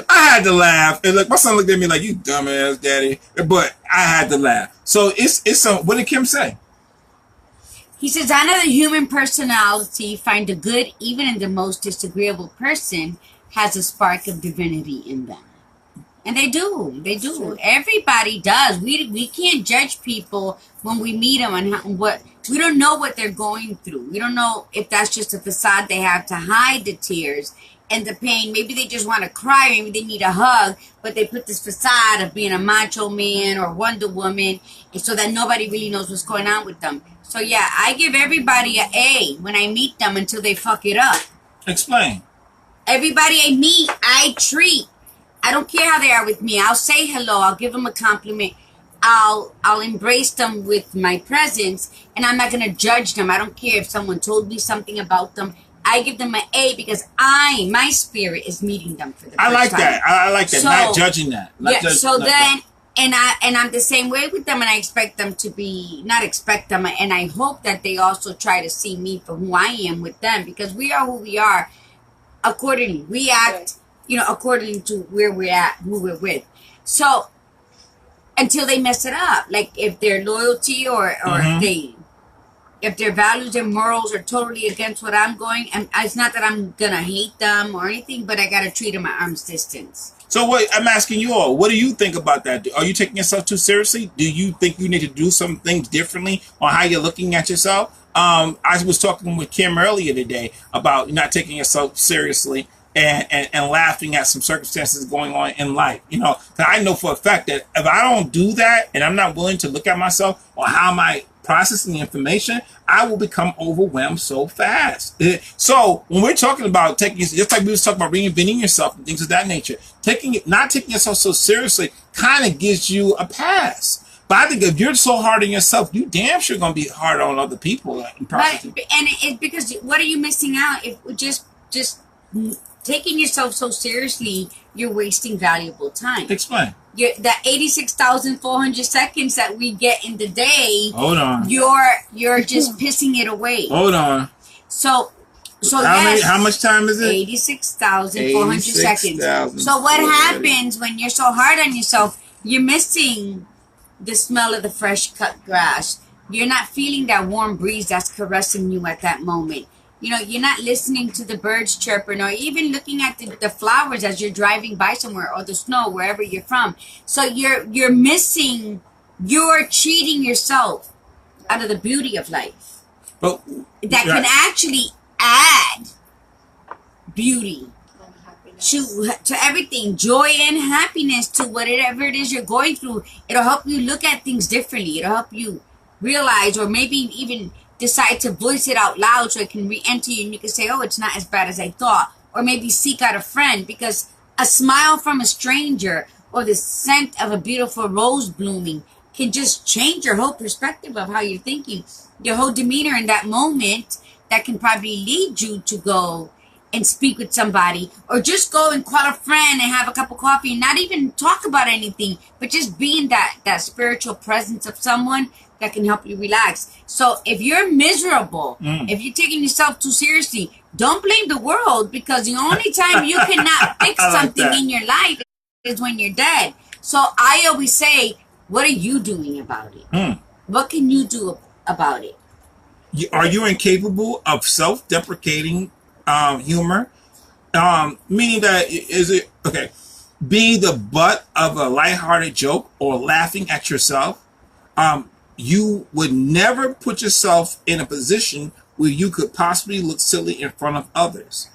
I had to laugh. And look, my son looked at me like, you dumbass daddy. But I had to laugh. So it's what did Kim say? He says, I know the human personality find the good even in the most disagreeable person has a spark of divinity in them. And they do. Sure. Everybody does. We can't judge people when we meet them and we don't know what they're going through. We don't know if that's just a facade they have to hide the tears and the pain. Maybe they just want to cry. Maybe they need a hug, but they put this facade of being a macho man or Wonder Woman so that nobody really knows what's going on with them. So yeah, I give everybody an A when I meet them until they fuck it up. Explain. Everybody I meet, I treat. I don't care how they are with me. I'll say hello. I'll give them a compliment. I'll embrace them with my presence, and I'm not going to judge them. I don't care if someone told me something about them. I give them an A because my spirit is meeting them for the first time. I like that. So, not judging that. And I'm the same way with them, and I expect them to be, not expect them, and I hope that they also try to see me for who I am with them, because we are who we are accordingly. We act, according to where we're at, who we're with. So, until they mess it up, like if their loyalty or if their values and morals are totally against what I'm going, and it's not that I'm gonna hate them or anything, but I gotta treat them at arm's distance. So I'm asking you all, what do you think about that? Are you taking yourself too seriously? Do you think you need to do some things differently on how you're looking at yourself? I was talking with Kim earlier today about not taking yourself seriously and laughing at some circumstances going on in life. I know for a fact that if I don't do that and I'm not willing to look at myself or how am I processing the information, I will become overwhelmed so fast. So when we're talking about just like we was talking about reinventing yourself and things of that nature, not taking yourself so seriously kind of gives you a pass. But I think if you're so hard on yourself, you damn sure going to be hard on other people. And it's because what are you missing out? If just taking yourself so seriously, you're wasting valuable time. Explain. The 86,400 seconds that we get in the day. Hold on. You're just pissing it away. Hold on. So So how much time is it? 86,400 seconds. So what happens when you're so hard on yourself? You're missing the smell of the fresh cut grass. You're not feeling that warm breeze that's caressing you at that moment. You know, you're not listening to the birds chirping or even looking at the flowers as you're driving by somewhere, or the snow wherever you're from. So you're cheating yourself out of the beauty of life. But that can actually add beauty to everything, joy and happiness to whatever it is you're going through. It'll help you look at things differently. It'll help you realize, or maybe even decide to voice it out loud so it can re-enter you and you can say, oh, it's not as bad as I thought. Or maybe seek out a friend, because a smile from a stranger or the scent of a beautiful rose blooming can just change your whole perspective of how you're thinking, your whole demeanor in that moment. That can probably lead you to go and speak with somebody, or just go and call a friend and have a cup of coffee and not even talk about anything, but just being that spiritual presence of someone that can help you relax. So if you're miserable, if you're taking yourself too seriously, don't blame the world, because the only time you cannot fix something in your life is when you're dead. So I always say, what are you doing about it? What can you do about it? Are you incapable of self-deprecating humor? Meaning that, is it, okay, being the butt of a lighthearted joke or laughing at yourself, you would never put yourself in a position where you could possibly look silly in front of others.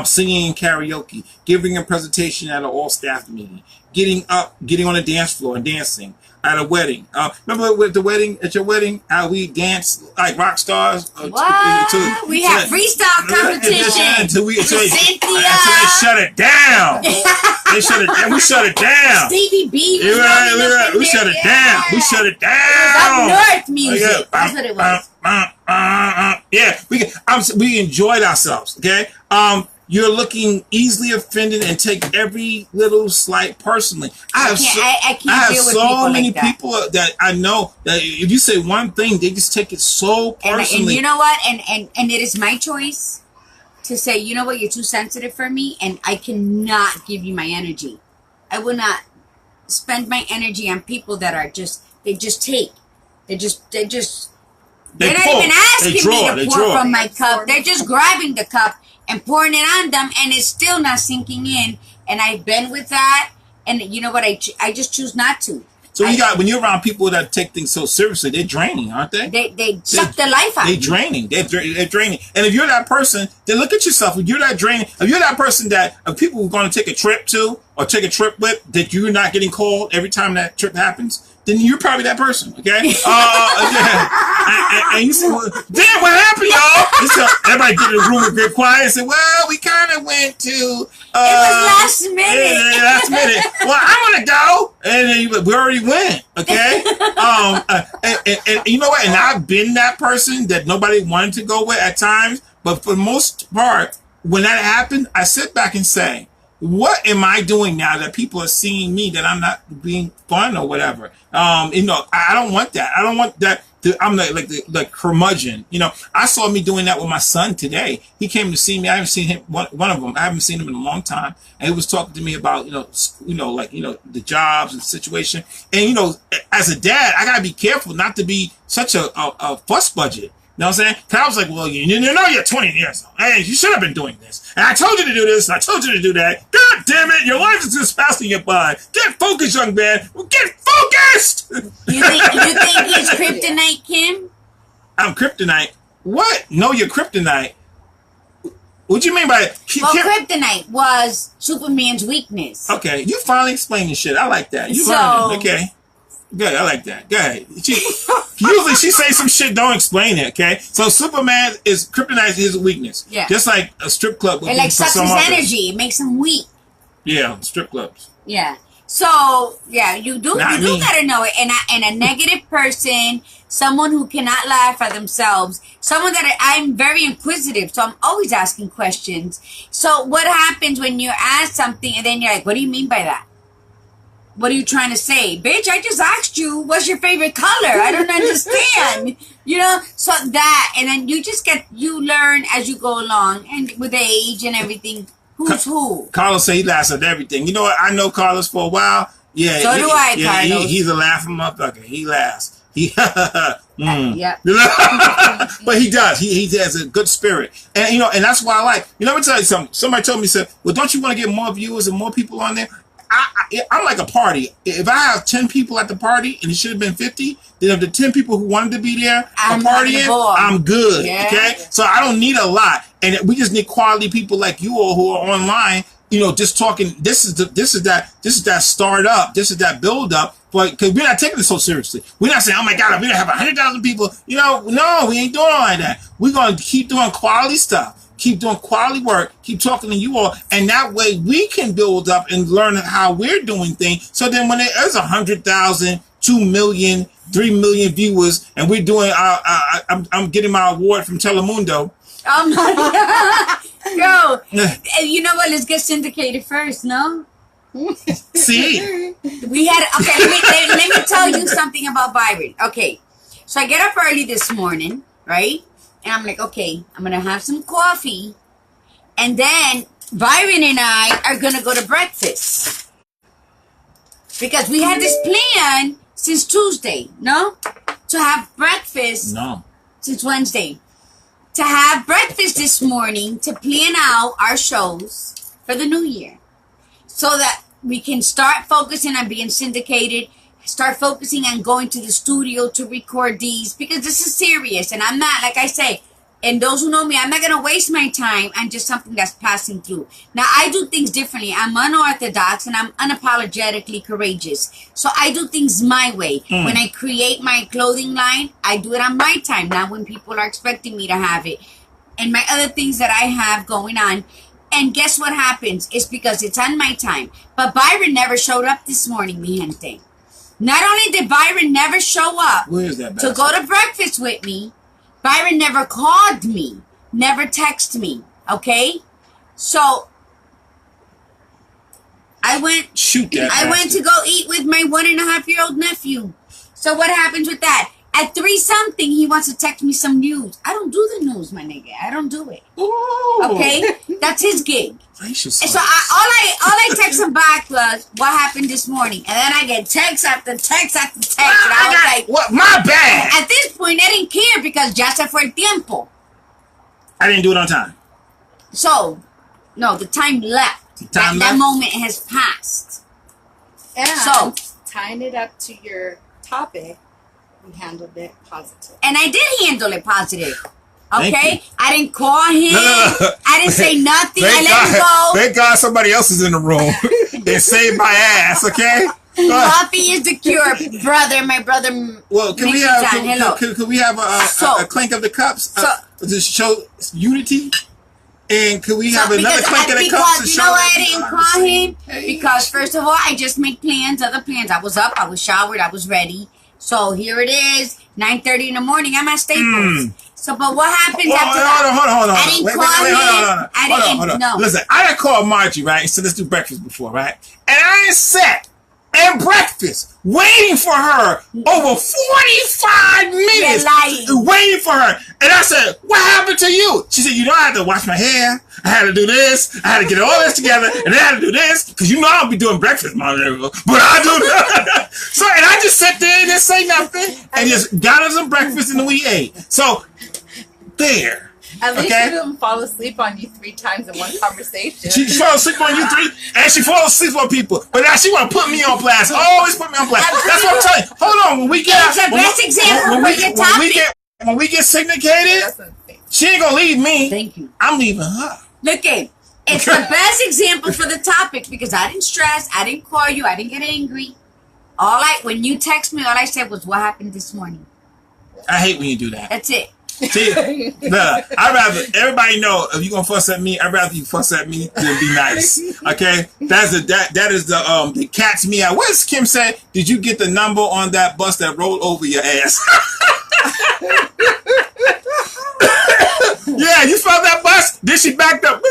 Singing in karaoke, giving a presentation at an all-staff meeting, getting on the dance floor and dancing at a wedding. Remember at your wedding, how we danced like rock stars? We have freestyle competition. Until they shut it down. We shut it down. Stevie B. We shut it down. We shut it down. It was up north music. That's what it was. Yeah, we enjoyed ourselves. Okay. You're looking easily offended and take every little slight personally. I have so many people that I know that if you say one thing, they just take it so personally. And you know what? And it is my choice to say, you know what, you're too sensitive for me, and I cannot give you my energy. I will not spend my energy on people that are they're not even asking me to pour from my cup. They're just grabbing the cup and pouring it on them, and it's still not sinking in. And I've been with that, and you know what? I just choose not to. So when you're around people that take things so seriously, they're draining, aren't they? They suck the life out. They're draining. They're draining. And if you're that person, then look at yourself. If you're that draining, if you're that person that if people are going to take a trip to or take a trip with, that you're not getting called every time that trip happens, then you're probably that person, okay? And you say, well, damn, what happened, y'all? So everybody get in the room and get quiet and say, well, we kind of went to... it was last minute. Last minute. Well, I want to go. And then we already went, okay? And you know what? And I've been that person that nobody wanted to go with at times. But for the most part, when that happened, I sit back and say, what am I doing now that people are seeing me that I'm not being fun or whatever? I don't want that. I don't want that. I'm like curmudgeon. I saw me doing that with my son today. He came to see me. I haven't seen him. One of them. I haven't seen him in a long time. And he was talking to me about the jobs and the situation. And as a dad, I gotta be careful not to be such a fuss budget. You know what I'm saying? Because I was like, well, you know you're 20 years old. Hey, you should have been doing this. And I told you to do this, and I told you to do that. God damn it, your life is just passing you by. Get focused, young man. Get focused! You think he's kryptonite, Kim? I'm kryptonite? What? No, you're kryptonite. What do you mean by it? Kryptonite was Superman's weakness. Okay, you finally explained this shit. I like that. You learned it. Okay. Good, I like that. Go ahead. Usually she says some shit, don't explain it, okay? So Superman is kryptonite is his weakness. Yeah. Just like a strip club would be for some others. It sucks his energy. It makes him weak. Yeah, strip clubs. Yeah. So, yeah, you do gotta know it. And a negative person, someone who cannot laugh at themselves, someone that I'm very inquisitive, so I'm always asking questions. So what happens when you ask something and then you're like, what do you mean by that? what are you trying to say? Bitch, I just asked you, what's your favorite color? I don't understand. You know, so that, and then you learn as you go along, and with age and everything, who's who. Carlos said he laughs at everything. You know what? I know Carlos for a while. Yeah. So do I, Carlos. He's a laughing motherfucker. He laughs. Yeah. But he does. He has a good spirit. And, you know, and that's why I like, you know, let me tell you something. Somebody told me, said, well, don't you want to get more viewers and more people on there? I'm like a party. If I have 10 people at the party and it should have been 50, then if the 10 people who wanted to be there are partying, I'm good. Yeah. Okay? So I don't need a lot. And we just need quality people like you all who are online, you know, just talking. This is that startup. This is that build up. But because we're not taking it so seriously. We're not saying, oh my God, we're going to have 100,000 people. You know, no, we ain't doing it like that. We're going to keep doing quality stuff. Keep doing quality work, keep talking to you all, and that way we can build up and learn how we're doing things. So then when there's 100,000, 2 million, 3 million viewers, and we're doing, I'm getting my award from Telemundo. Yo, you know what? Let's get syndicated first, no? See? We had, okay, let me tell you something about Byron. Okay, so I get up early this morning, right? And I'm like, okay, I'm going to have some coffee. And then Byron and I are going to go to breakfast. Because we had this plan since Tuesday, no? To have breakfast. No. Since Wednesday. To have breakfast this morning to plan out our shows for the new year. So that we can start focusing on being syndicated. Start focusing on going to the studio to record these, because this is serious, and I'm not, like I say, and those who know me, I'm not going to waste my time on just something that's passing through. Now, I do things differently. I'm unorthodox, and I'm unapologetically courageous. So I do things my way. When I create my clothing line, I do it on my time, not when people are expecting me to have it. And my other things that I have going on. And guess what happens? It's because it's on my time. But Byron never showed up this morning, mi gente. Not only did Byron never show up to go to breakfast with me, Byron never called me, never texted me, okay? So, I went to go eat with my 1.5-year-old nephew. So what happens with that? At 3-something, he wants to text me some news. I don't do the news, my nigga. I don't do it. Ooh. Okay? That's his gig. Gracious. And so all I text him back was, what happened this morning? And then I get text after text after text. And I was like, what? My bad. At this point, I didn't care because ya se fue el tiempo. I didn't do it on time. So, no, the time left. That moment has passed. And so, tying it up to your topic, we handled it positive. And I did handle it positive. Okay? I didn't call him. No. I didn't say nothing. I let him go. Thank God somebody else is in the room and saved my ass, okay? Coffee is the cure, brother. My brother. Well, can we have a clink of the cups to show unity? And could we have another clink of the cups to show? You know why I didn't call him? Because first of all, I just make plans, other plans. I was up, I was showered, I was ready. So here it is, 9:30 in the morning. I'm at Staples. So, but what happens after that? Hold on. I didn't call him. Hold on. No. Listen, I done called Margie, right? So let's do breakfast before, right? And I ain't sat at breakfast waiting for her over 45 minutes. Waiting for her. And I said, what happened to you? She said, you know, I had to wash my hair. I had to do this. I had to get all this together. And then I had to do this. Because you know I'll be doing breakfast, my nigga. But I do that. So, and I just sat there and didn't say nothing. And just got us some breakfast and we ate. So, there. At least she didn't fall asleep on you 3 times in one conversation. She fell asleep on you 3, and she falls asleep on people. But now she want to put me on blast. Always put me on blast. That's what I'm telling you. Hold on, when we get it's the best example for your topic. When we get syndicated, she ain't gonna leave me. Thank you. I'm leaving her. Look, it's the best example for the topic because I didn't stress, I didn't call you, I didn't get angry. When you text me, all I said was, "What happened this morning?" I hate when you do that. That's it. See, I'd rather everybody know if you're gonna fuss at me, I'd rather you fuss at me than be nice. Okay? That is the catch me out. What does Kim say? Did you get the number on that bus that rolled over your ass? Yeah, you felt that bus? Then she backed up.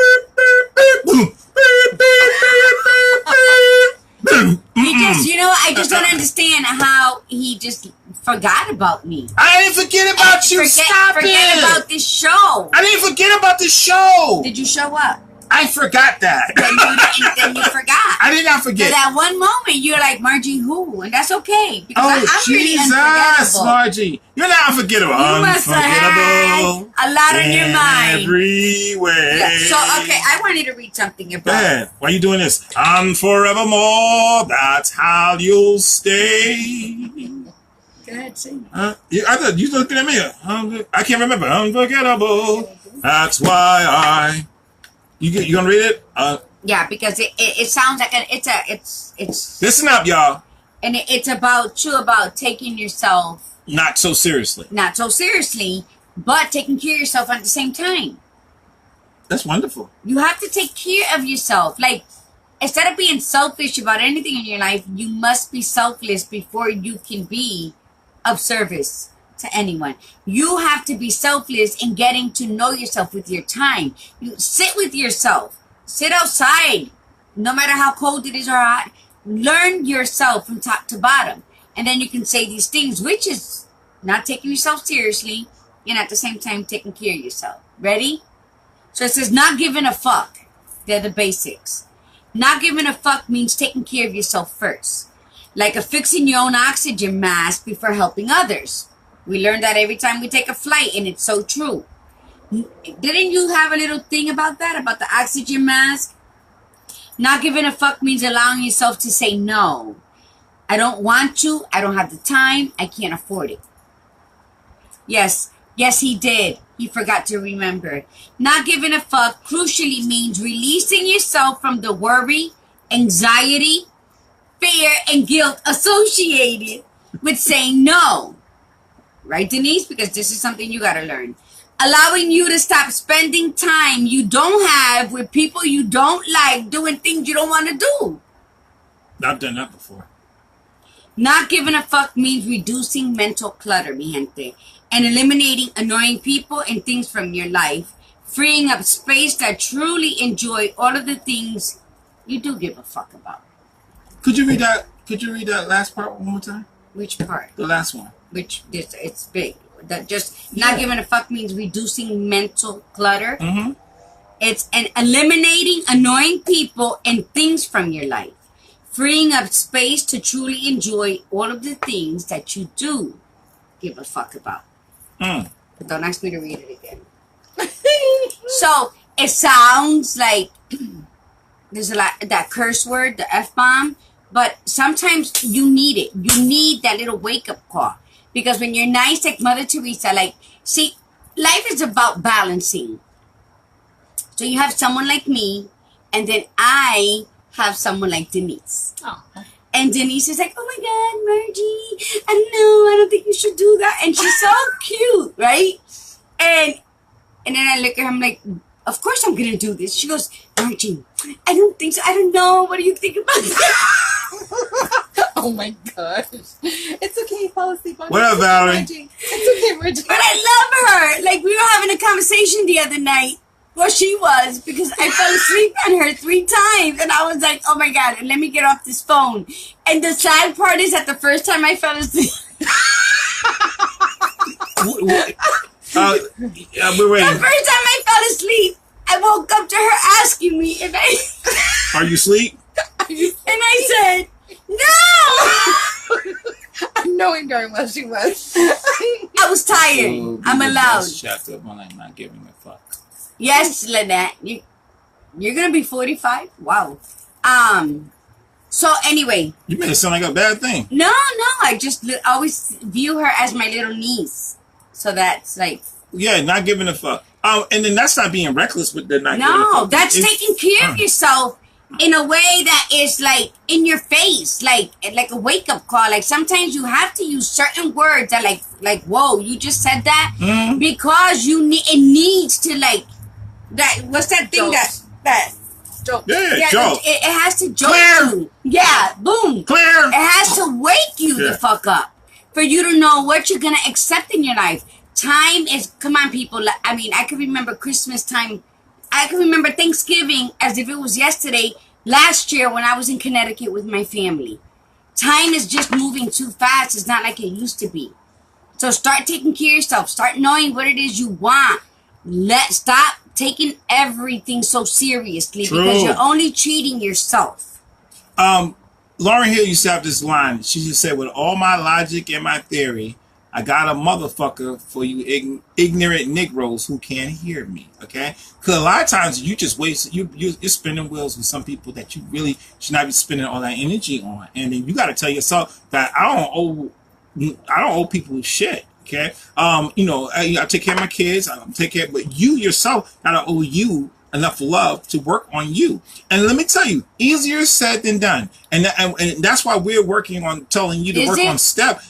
You just forgot about me. I didn't forget about you. Stop forget it. about this show. I didn't forget about the show. Did you show up? I forgot that. Then you forgot. I did not forget. For that one moment, you're like, Margie, who? And that's okay. Because I'm really Jesus, unforgettable. Margie. You're not unforgettable. You must have had a lot on your mind. Everywhere. Yeah. So, okay, I wanted to read something about Man, why are you doing this? I'm forevermore. That's how you'll stay. Go ahead, sing. I thought you looking at me. I can't remember. Unforgettable. That's why I. You gonna read it? Yeah, because it sounds like it's Listen up, y'all. and it's about taking yourself Not so seriously. not so seriously, but taking care of yourself at the same time. That's wonderful. You have to take care of yourself. Like, instead of being selfish about anything in your life, you must be selfless before you can be of service to anyone. You have to be selfless in getting to know yourself with your time. You sit with yourself. Sit outside, no matter how cold it is or hot. Learn yourself from top to bottom. And then you can say these things, which is not taking yourself seriously and at the same time taking care of yourself. Ready? So it says not giving a fuck. They're the basics. Not giving a fuck means taking care of yourself first. Like affixing your own oxygen mask before helping others. We learn that every time we take a flight, and it's so true. Didn't you have a little thing about that, about the oxygen mask? Not giving a fuck means allowing yourself to say no. I don't want to. I don't have the time. I can't afford it. Yes, he did. He forgot to remember. Not giving a fuck crucially means releasing yourself from the worry, anxiety, fear, and guilt associated with saying no. Right, Denise? Because this is something you got to learn. Allowing you to stop spending time you don't have with people you don't like doing things you don't want to do. I've done that before. Not giving a fuck means reducing mental clutter, mi gente, and eliminating annoying people and things from your life, freeing up space that truly enjoy all of the things you do give a fuck about. Could you read that last part one more time? Which part? The last one. Which it's big. That just not giving a fuck means reducing mental clutter. Mm-hmm. It's eliminating annoying people and things from your life, freeing up space to truly enjoy all of the things that you do give a fuck about. But don't ask me to read it again. So it sounds like there's a lot that curse word, the F-bomb, but sometimes you need it. You need that little wake-up call. Because when you're nice like Mother Teresa, like, see, life is about balancing. So you have someone like me, and then I have someone like Denise. Oh. And Denise is like, oh my God, Margie, I don't think you should do that. And she's so cute, right? And then I look at her, I'm like, of course I'm going to do this. She goes, Margie, I don't think so. I don't know. What do you think about that? Oh my gosh. It's okay, fall asleep on What up, Valerie? It's okay, Margie. But I love her. Like, we were having a conversation the other night. Well, she was, because I fell asleep on her 3 times. And I was like, oh my God, let me get off this phone. And the sad part is that the first time I fell asleep. We're waiting. The first time I fell asleep, I woke up to her asking me if I... Are you asleep? And I said, no! I'm knowing darn well she was. I was tired. So, I'm allowed. Chapter of my life, not giving a fuck. Yes, Lynette. You're going to be 45? Wow. So anyway. You made it sound like a bad thing. No. I just always view her as my little niece. So that's like... Yeah, not giving a fuck. And then that's not being reckless with the not giving a No, fuck. that's taking care of yourself in a way that is like in your face, like a wake-up call. Like sometimes you have to use certain words that like whoa, you just said that because it needs to like that. What's that thing that Joke. Yeah, joke. It has to joke Clear. you. Yeah, boom. Clear. It has to wake you the fuck up for you to know what you're gonna accept in your life. Time is, come on, people. I mean, I can remember Christmas time. I can remember Thanksgiving as if it was yesterday last year when I was in Connecticut with my family. time is just moving too fast. It's not like it used to be. So start taking care of yourself. Start knowing what it is you want. Stop taking everything so seriously because you're only cheating yourself. Lauryn Hill used to have this line. She just said, with all my logic and my theory, I got a motherfucker for you ignorant Negroes who can't hear me. Okay? Because a lot of times you just waste, you're spinning wheels with some people that you really should not be spending all that energy on. And then you got to tell yourself that I don't owe people shit. Okay? I take care of my kids. I take care, but you yourself got to owe you enough love to work on you. And let me tell you, easier said than done. And that's why we're working on telling you to work on step.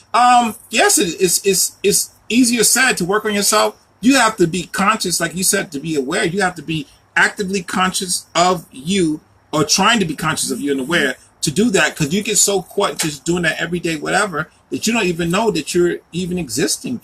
Yes, it's easier said to work on yourself. You have to be conscious, like you said, to be aware. You have to be actively conscious of you, or trying to be conscious of you and aware to do that, because you get so caught in just doing that every day, whatever, that you don't even know that you're even existing.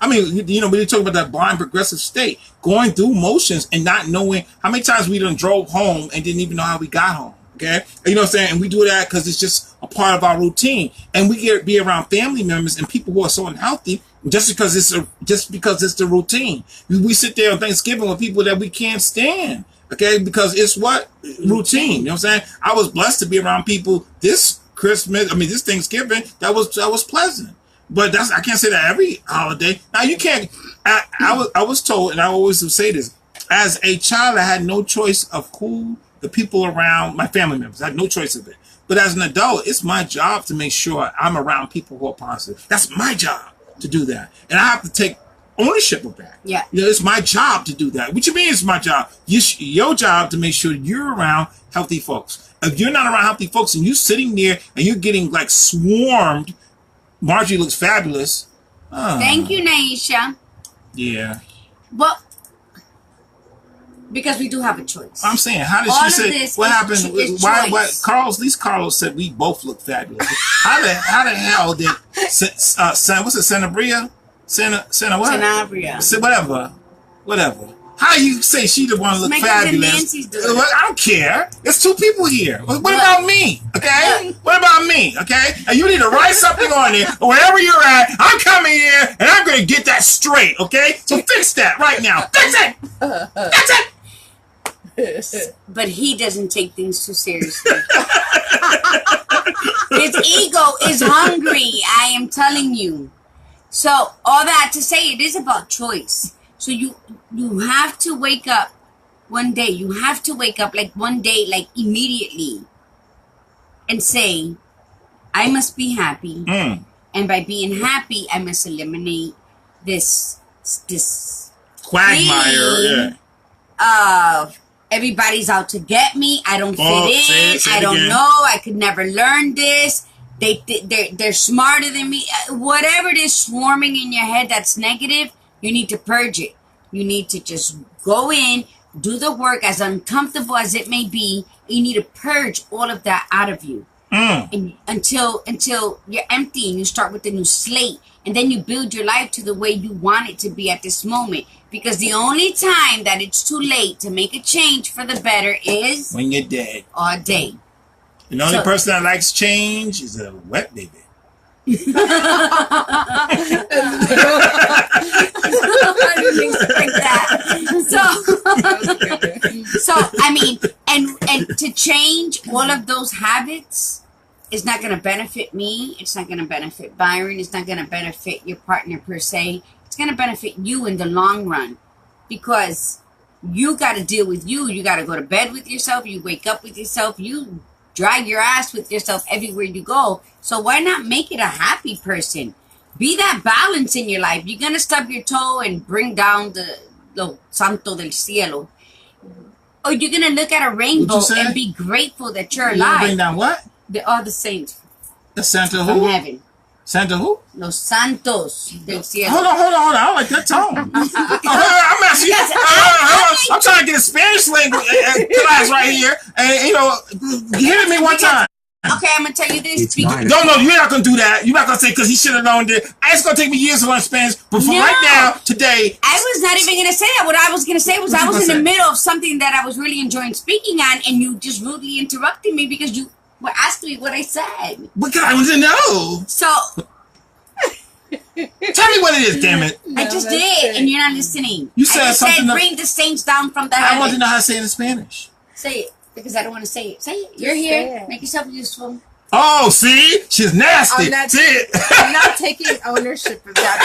I mean, when you talk about that blind progressive state, going through motions and not knowing how many times we done drove home and didn't even know how we got home. Okay, you know what I'm saying? And we do that because it's just a part of our routine, and we be around family members and people who are so unhealthy just because it's the routine. We sit there on Thanksgiving with people that we can't stand. Okay, because it's what? Routine. You know what I'm saying? I was blessed to be around people this Thanksgiving that was pleasant. But I can't say that every holiday. Now you can't. I was told, and I always say this, as a child I had no choice of who the people around my family members. I had no choice of it. But as an adult, it's my job to make sure I'm around people who are positive. That's my job to do that. And I have to take ownership of that. Yeah. It's my job to do that. What you mean it's my job? Your job to make sure you're around healthy folks. If you're not around healthy folks and you're sitting there and you're getting like swarmed, Margie looks fabulous. Thank you, Naisha. Yeah. Well, because we do have a choice. I'm saying, how did she say? What happened? Why? Carlos said we both look fabulous. How the hell did what's it? Sanabria? Santa what? Sanabria. Whatever. How you say she the one look fabulous? I don't care. There's two people here. What about me? Okay? What about me? Okay? And you need to write something on there. Wherever you're at, I'm coming here and I'm going to get that straight. Okay? So fix that right now. Fix it. That's it. But he doesn't take things too seriously. His ego is hungry. I am telling you. So all that to say, it is about choice. So you have to wake up one day. You have to wake up like one day, like immediately, and say, I must be happy. And by being happy, I must eliminate this quagmire. Everybody's out to get me. I don't fit in. I don't know. I could never learn this. They're smarter than me. Whatever it is swarming in your head that's negative, you need to purge it. You need to just go in, do the work, as uncomfortable as it may be. You need to purge all of that out of you. And until you're empty and you start with a new slate. And then you build your life to the way you want it to be at this moment. Because the only time that it's too late to make a change for the better is when you're dead. All day. And the only person that likes change is a wet baby. I didn't expect that. So I mean, and to change all of those habits is not going to benefit me. It's not going to benefit Byron. It's not going to benefit your partner per se. It's going to benefit you in the long run, because you got to deal with you. You got to go to bed with yourself. You wake up with yourself. You drag your ass with yourself everywhere you go. So why not make it a happy person? Be that balance in your life. You're going to stub your toe and bring down the Santo del Cielo. Or you're going to look at a rainbow and be grateful that you're alive. Bring down what? All the saints. The Santa from who? Heaven. Santa who? Los Santos del Cielo. Hold on. I don't like that tone. I'm asking you. I'm trying to get a Spanish language class right here. And, give it me one time. Okay, I'm going to tell you this. No, you're not going to do that. You're not going to say, because he should have known that. It's going to take me years to learn Spanish. But for right now, today. I was not even going to say that. What I was going to say was I was in the middle of something that I was really enjoying speaking on, and you just rudely interrupted me because you Well, ask me what I said. Because I want to know. So, Tell me what it is, damn it. I just did, and you're not listening. You said I just something. said, bring the saints down from the I heavens. want to know how to say it in Spanish. Say it, because I don't want to say it. Say it. You're Just here. say it. Make yourself useful. Oh, see? She's nasty. See it? I'm not taking ownership of that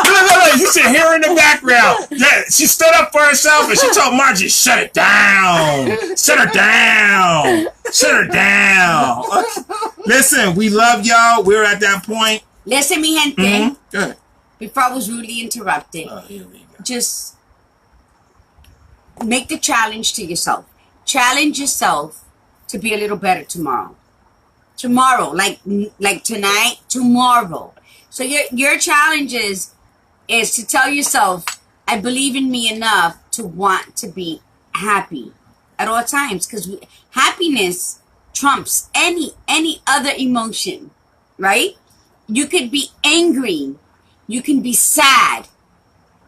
Look, you should hear her in the background. Yeah, she stood up for herself and she told Margie, shut it down. Shut her down. Shut her down. Okay. Listen, we love y'all. We're at that point. Listen, mi gente. Mm-hmm. Good. Before I was rudely interrupted, Here we go. just make the challenge to yourself. Challenge yourself to be a little better tomorrow. Tomorrow, like tonight, tomorrow. So your challenge is to tell yourself, I believe in me enough to want to be happy at all times, because happiness trumps any other emotion, right? You could be angry, you can be sad,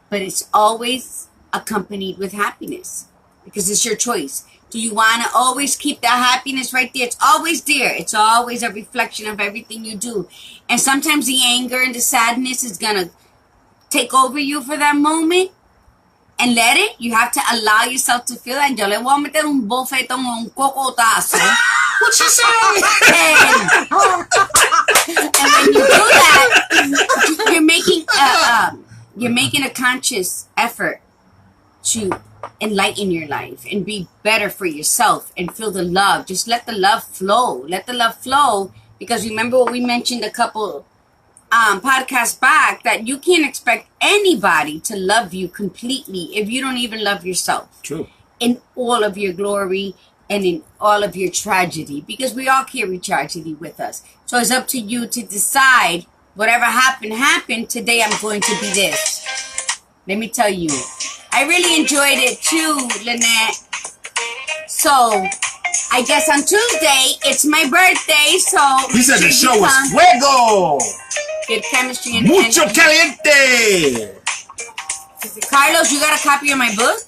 but it's always accompanied with happiness because it's your choice. Do you want to always keep that happiness right there? It's always there. It's always a reflection of everything you do. And sometimes the anger and the sadness is going to take over you for that moment. And let it. You have to allow yourself to feel that. Yo le voy a meter un bofetón o un cocotazo. What you say? And when you do that, you're making a conscious effort to enlighten your life and be better for yourself and feel the love. Just let the love flow. Let the love flow, because remember what we mentioned a couple podcasts back, that you can't expect anybody to love you completely if you don't even love yourself. True. In all of your glory and in all of your tragedy, because we all carry tragedy with us. So it's up to you to decide, whatever happened. Today I'm going to be this. Let me tell you, I really enjoyed it too, Lynette. So, I guess on Tuesday, it's my birthday, so... He said the show was fuego. Good chemistry and... Mucho caliente. Carlos, you got a copy of my book?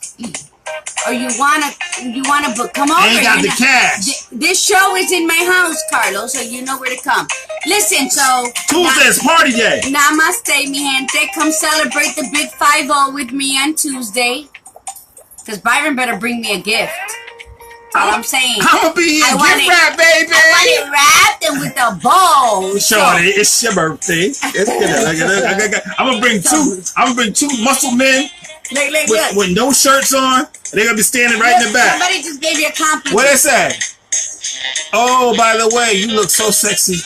Or you want a book? Come over. Ain't got the cash. This show is in my house, Carlos, so you know where to come. Listen, so... Tuesday is party day. Namaste, mi gente. Come celebrate the big 5-0 with me on Tuesday. Because Byron better bring me a gift. That's all I'm saying. I'm going to be here. Gift wrap, baby. I want it wrapped and with a bow. Shorty, it's your birthday. I'm going to bring two muscle men with no shirts on. They're going to be standing right in the back. Somebody just gave you a compliment. What they say? Oh, by the way, you look so sexy.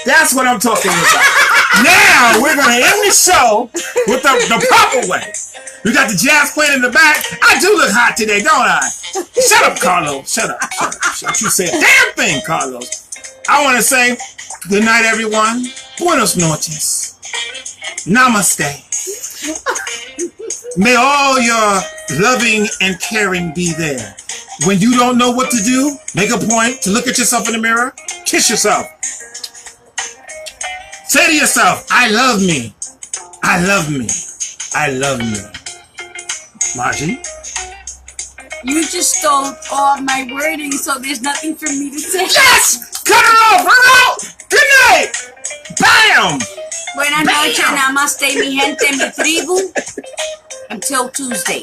That's what I'm talking about. Now, we're going to end the show with the proper way. We got the jazz playing in the back. I do look hot today, don't I? Shut up, Carlos. Shut up. You say a damn thing, Carlos. I want to say good night, everyone. Buenos noches. Namaste. May all your loving and caring be there. When you don't know what to do, make a point to look at yourself in the mirror. Kiss yourself. Say to yourself, I love me. I love me. I love me. Margie? You just stole all my wording, so there's nothing for me to say. Yes! Cut her off! Run out! Good night! Bam! Buenas noches, namaste, mi gente, mi tribu. Until Tuesday.